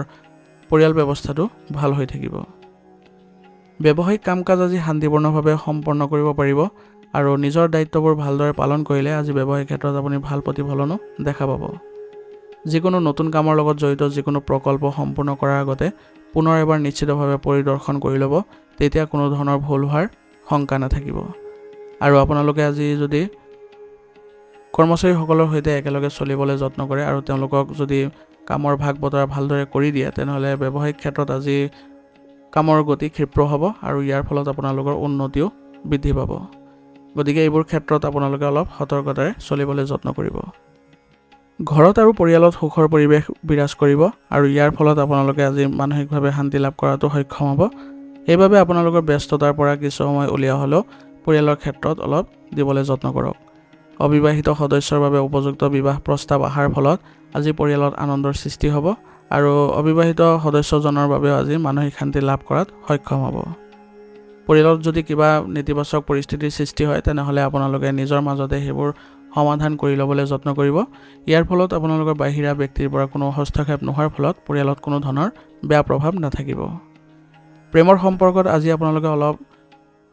পৰিয়াল ব্যৱস্থাটো ভাল হৈ থাকিব। ব্যৱসায়িক কাম কাজ আজি শান্তিপূৰ্ণভাৱে সম্পন্ন কৰিব পাৰিব আৰু নিজৰ দায়িত্ববোৰ ভালদৰে পালন কৰিলে আজি ব্যৱসায়িক ক্ষেত্ৰত আপুনি ভাল প্ৰতিফলনো দেখা পাব। যিকোনো নতুন কামৰ লগত জড়িত যিকোনো প্ৰকল্প সম্পূৰ্ণ কৰাৰ আগতে পুনৰ এবাৰ নিশ্চিতভাৱে পৰিদৰ্শন কৰি ল'ব, তেতিয়া কোনো ধৰণৰ ভুল হোৱাৰ শংকা নাথাকিব। আৰু আপোনালোকে আজি যদি কৰ্মচাৰীসকলৰ সৈতে একেলগে চলিবলৈ যত্ন কৰে আৰু তেওঁলোকক যদি কামৰ ভাগ বতৰা ভালদৰে কৰি দিয়ে, তেনেহ'লে ব্যৱসায়িক ক্ষেত্ৰত আজি কামৰ গতি ক্ষীপ্ৰ হ'ব আৰু ইয়াৰ ফলত আপোনালোকৰ উন্নতিও বৃদ্ধি পাব। গতিকে এইবোৰ ক্ষেত্ৰত আপোনালোকে অলপ সতৰ্কতাৰে চলিবলৈ যত্ন কৰিব। ঘৰত আৰু পৰিয়ালত সুখৰ পৰিৱেশ বিৰাজ কৰিব আৰু ইয়াৰ ফলত আপোনালোকে আজি মানসিকভাৱে শান্তি লাভ কৰাটো সক্ষম হ'ব। সেইবাবে আপোনালোকৰ ব্যস্ততাৰ পৰা কিছু সময় উলিওৱা হ'লেও পৰিয়ালৰ ক্ষেত্ৰত অলপ দিবলৈ যত্ন কৰক। অবিবাহিত সদস্যৰ বাবে উপযুক্ত বিবাহ প্ৰস্তাৱ অহাৰ ফলত আজি পৰিয়ালত আনন্দৰ সৃষ্টি হ'ব আৰু অবিবাহিত সদস্যজনৰ বাবেও আজি মানসিক শান্তি লাভ কৰাত সক্ষম হ'ব। পৰিয়ালত যদি কিবা নেতিবাচক পৰিস্থিতিৰ সৃষ্টি হয়, তেনেহ'লে আপোনালোকে নিজৰ মাজতে সেইবোৰ সমাধান কৰি ল'বলৈ যত্ন কৰিব। ইয়াৰ ফলত আপোনালোকৰ বাহিৰা ব্যক্তিৰ পৰা কোনো হস্তক্ষেপ নোহোৱাৰ ফলত পৰিয়ালত কোনো ধৰণৰ বেয়া প্ৰভাৱ নাথাকিব। প্ৰেমৰ সম্পৰ্কত আজি আপোনালোকে অলপ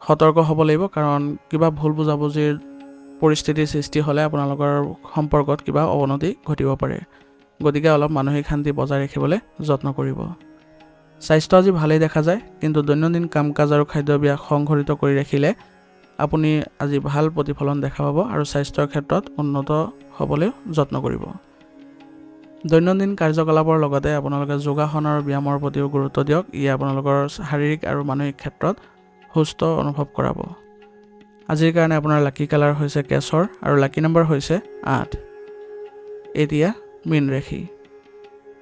সতৰ্ক হ'ব লাগিব, কাৰণ কিবা ভুল বুজাবুজিৰ পৰিস্থিতিৰ সৃষ্টি হ'লে আপোনালোকৰ সম্পৰ্কত কিবা অৱনতি ঘটিব পাৰে। গতিকে অলপ মানসিক শান্তি বজাই ৰাখিবলৈ যত্ন কৰিব। স্বাস্থ্য আজি ভালেই দেখা যায়, কিন্তু দৈনন্দিন কাম কাজ আৰু খাদ্যাভ্যাস সংঘটিত কৰি ৰাখিলে আপুনি আজি ভাল প্ৰতিফলন দেখা পাব আৰু স্বাস্থ্যৰ ক্ষেত্ৰত উন্নত হ'বলৈ যত্ন কৰিব। দৈনন্দিন কাৰ্যকলাপৰ লগতে আপোনালোকে যোগাসন আৰু ব্যায়ামৰ প্ৰতিও গুৰুত্ব দিয়ক। ই আপোনালোকৰ শাৰীৰিক আৰু মানসিক ক্ষেত্ৰত সুস্থ অনুভৱ কৰাব। আজিৰ কাৰণে আপোনাৰ লাকি কালাৰ হৈছে কেশৰ আৰু লাকি নম্বৰ হৈছে 8। এতিয়া মীন ৰাশি।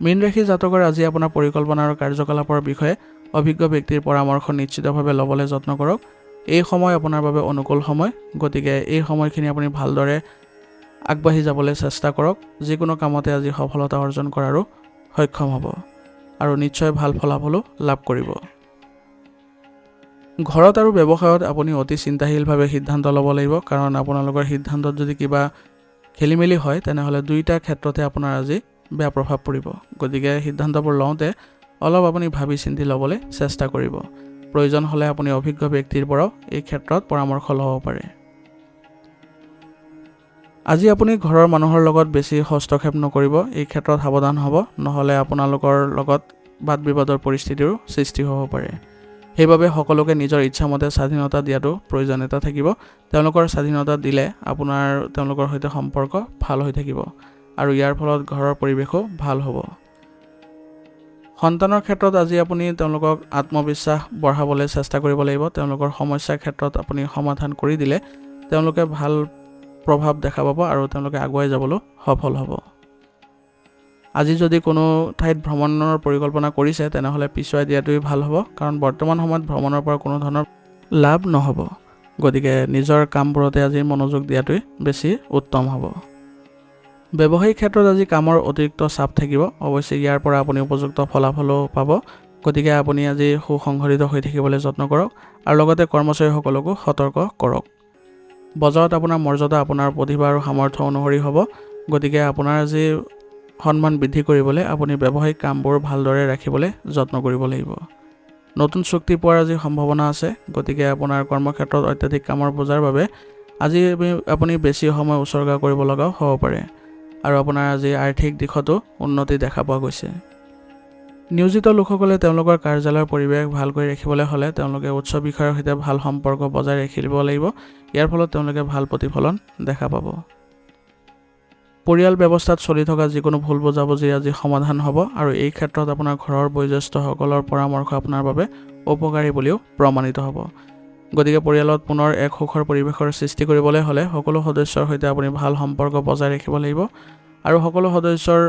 মীন ৰাশি জাতকৰ আজি আপোনাৰ পৰিকল্পনা আৰু কাৰ্যকলাপৰ বিষয়ে অভিজ্ঞ ব্যক্তিৰ পৰামৰ্শ নিশ্চিতভাৱে ল'বলৈ যত্ন কৰক। এই সময় আপোনাৰ বাবে অনুকূল সময়, গতিকে এই সময়খিনি আপুনি ভালদৰে আগবাঢ়ি যাবলৈ চেষ্টা কৰক। যিকোনো কামতে আজি সফলতা অৰ্জন কৰাৰো সক্ষম হ'ব আৰু নিশ্চয় ভাল ফলাফলো লাভ কৰিব। ঘৰত আৰু ব্যৱসায়ত আপুনি অতি চিন্তাশীলভাৱে সিদ্ধান্ত ল'ব লাগিব, কাৰণ আপোনালোকৰ সিদ্ধান্তত যদি কিবা খেলিমেলি হয় তেনেহ'লে দুয়োটা ক্ষেত্ৰতে আপোনাৰ আজি বেয়া প্ৰভাৱ পৰিব। গতিকে সিদ্ধান্তবোৰ লওঁতে অলপ আপুনি ভাবি চিন্তি ল'বলৈ চেষ্টা কৰিব। প্ৰয়োজন হ'লে আপুনি অভিজ্ঞ ব্যক্তিৰ পৰাও এই ক্ষেত্ৰত পৰামৰ্শ ল'ব পাৰে। আজি আপুনি ঘৰৰ মানুহৰ লগত বেছি হস্তক্ষেপ নকৰিব, এই ক্ষেত্ৰত সাৱধান হ'ব, নহ'লে আপোনালোকৰ লগত বাদ বিবাদৰ পৰিস্থিতিৰো সৃষ্টি হ'ব পাৰে। সেইবাবে সকলোকে নিজৰ ইচ্ছামতে স্বাধীনতা দিয়াটো প্ৰয়োজনীয়তা থাকিব। তেওঁলোকৰ স্বাধীনতা দিলে আপোনাৰ তেওঁলোকৰ সৈতে সম্পৰ্ক ভাল হৈ থাকিব আৰু ইয়াৰ ফলত ঘৰৰ পৰিৱেশো ভাল হ'ব। সন্তানৰ ক্ষেত্ৰত আজি আপুনি তেওঁলোকক আত্মবিশ্বাস বঢ়াবলৈ চেষ্টা কৰিব লাগিব। তেওঁলোকৰ সমস্যাৰ ক্ষেত্ৰত আপুনি সমাধান কৰি দিলে তেওঁলোকে ভাল প্ৰভাৱ দেখা পাব আৰু তেওঁলোকে আগুৱাই যাবলৈ সফল হ'ব। আজি যদি কোনো ঠাইত ভ্ৰমণৰ পৰিকল্পনা কৰিছে তেনেহ'লে পিছুৱাই দিয়াটোৱেই ভাল হ'ব, কাৰণ বৰ্তমান সময়ত ভ্ৰমণৰ পৰা কোনো ধৰণৰ লাভ নহ'ব। গতিকে নিজৰ কামবোৰতে আজি মনোযোগ দিয়াটোৱেই বেছি উত্তম হ'ব। ব্যৱসায়িক ক্ষেত্ৰত আজি কামৰ অতিৰিক্ত চাপ থাকিব, অৱশ্যে ইয়াৰ পৰা আপুনি উপযুক্ত ফলাফলো পাব। গতিকে আপুনি আজি সুসংগঠিত হৈ থাকিবলৈ যত্ন কৰক আৰু লগতে কৰ্মচাৰীসকলকো সতৰ্ক কৰক। বজাৰত আপোনাৰ মৰ্যাদা আপোনাৰ প্ৰতিভা আৰু সামৰ্থ্য অনুসৰি হ'ব। গতিকে আপোনাৰ আজি সন্মান বৃদ্ধি কৰিবলৈ আপুনি ব্যৱসায়িক কামবোৰ ভালদৰে ৰাখিবলৈ যত্ন কৰিব লাগিব। নতুন চুক্তি পোৱাৰ আজি সম্ভাৱনা আছে। গতিকে আপোনাৰ কৰ্মক্ষেত্ৰত অত্যাধিক কামৰ বোজাৰ বাবে আজি আপুনি বেছি সময় উচৰ্গা কৰিব লগাও হ'ব পাৰে আৰু আপোনাৰ আজি আৰ্থিক দিশতো উন্নতি দেখা পোৱা গৈছে। নিয়োজিত লোকসকলে তেওঁলোকৰ কাৰ্যালয়ৰ পৰিৱেশ ভালকৈ ৰাখিবলৈ হ'লে তেওঁলোকে উচ্চ বিষয়ৰ সৈতে ভাল সম্পৰ্ক বজাই ৰাখিব লাগিব। ইয়াৰ ফলত তেওঁলোকে ভাল প্ৰতিফলন দেখা পাব। পৰিয়াল ব্যৱস্থাত চলি থকা যিকোনো ভুল বুজাবুজিৰ আজি সমাধান হ'ব আৰু এই ক্ষেত্ৰত আপোনাৰ ঘৰৰ বয়োজ্যেষ্ঠসকলৰ পৰামৰ্শ আপোনাৰ বাবে উপকাৰী বুলিও প্ৰমাণিত হ'ব। গতিকে পৰিয়ালত পুনৰ এক সুখৰ পৰিৱেশৰ সৃষ্টি কৰিবলৈ হ'লে সকলো সদস্যৰ সৈতে আপুনি ভাল সম্পৰ্ক বজাই ৰাখিব লাগিব আৰু সকলো সদস্যৰ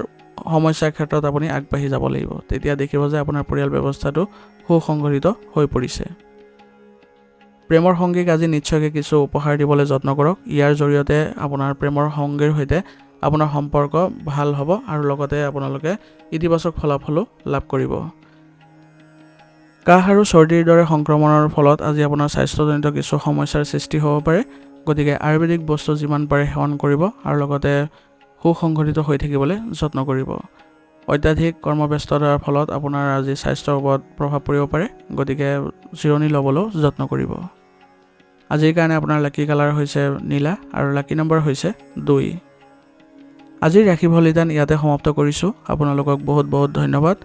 সমস্যাৰ ক্ষেত্ৰত আপুনি আগবাঢ়ি যাব লাগিব। তেতিয়া দেখিব যে আপোনাৰ পৰিয়াল ব্যৱস্থাটো সুসংগঠিত হৈ পৰিছে। প্ৰেমৰ সংগীক আজি নিশ্চয়কৈ কিছু উপহাৰ দিবলৈ যত্ন কৰক। ইয়াৰ জৰিয়তে আপোনাৰ প্ৰেমৰ সংগীৰ সৈতে আপোনাৰ সম্পৰ্ক ভাল হ'ব আৰু লগতে আপোনালোকে ইতিবাচক ফলাফলো লাভ কৰিব। কাহ আৰু চৰ্দিৰ দৰে সংক্ৰমণৰ ফলত আজি আপোনাৰ স্বাস্থ্যজনিত কিছু সমস্যাৰ সৃষ্টি হ'ব পাৰে। গতিকে আয়ুৰ্বেদিক বস্তু যিমান পাৰে সেৱন কৰিব আৰু লগতে সুসংগঠিত হৈ থাকিবলৈ যত্ন কৰিব। অত্যাধিক কৰ্মব্যস্ততাৰ ফলত আপোনাৰ আজি স্বাস্থ্যৰ ওপৰত প্ৰভাৱ পৰিব পাৰে। গতিকে জিৰণি ল'বলৈও যত্ন কৰিব। আজিৰ কাৰণে আপোনাৰ লাকি কালাৰ হৈছে নীলা আৰু লাকি নম্বৰ হৈছে 2। আজিৰ ৰাশি ফলিতান ইয়াতে সমাপ্ত কৰিছোঁ। আপোনালোকক বহুত বহুত ধন্যবাদ।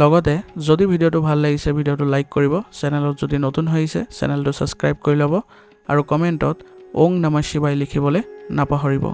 লগতে যদি ভিডিঅ'টো ভাল লাগিছে ভিডিঅ'টো লাইক কৰিব, চেনেলত যদি নতুন হৈছে চেনেলটো ছাবস্ক্ৰাইব কৰি ল'ব আৰু কমেণ্টত ওং নমঃ শিৱায় লিখিবলৈ নাপাহৰিব।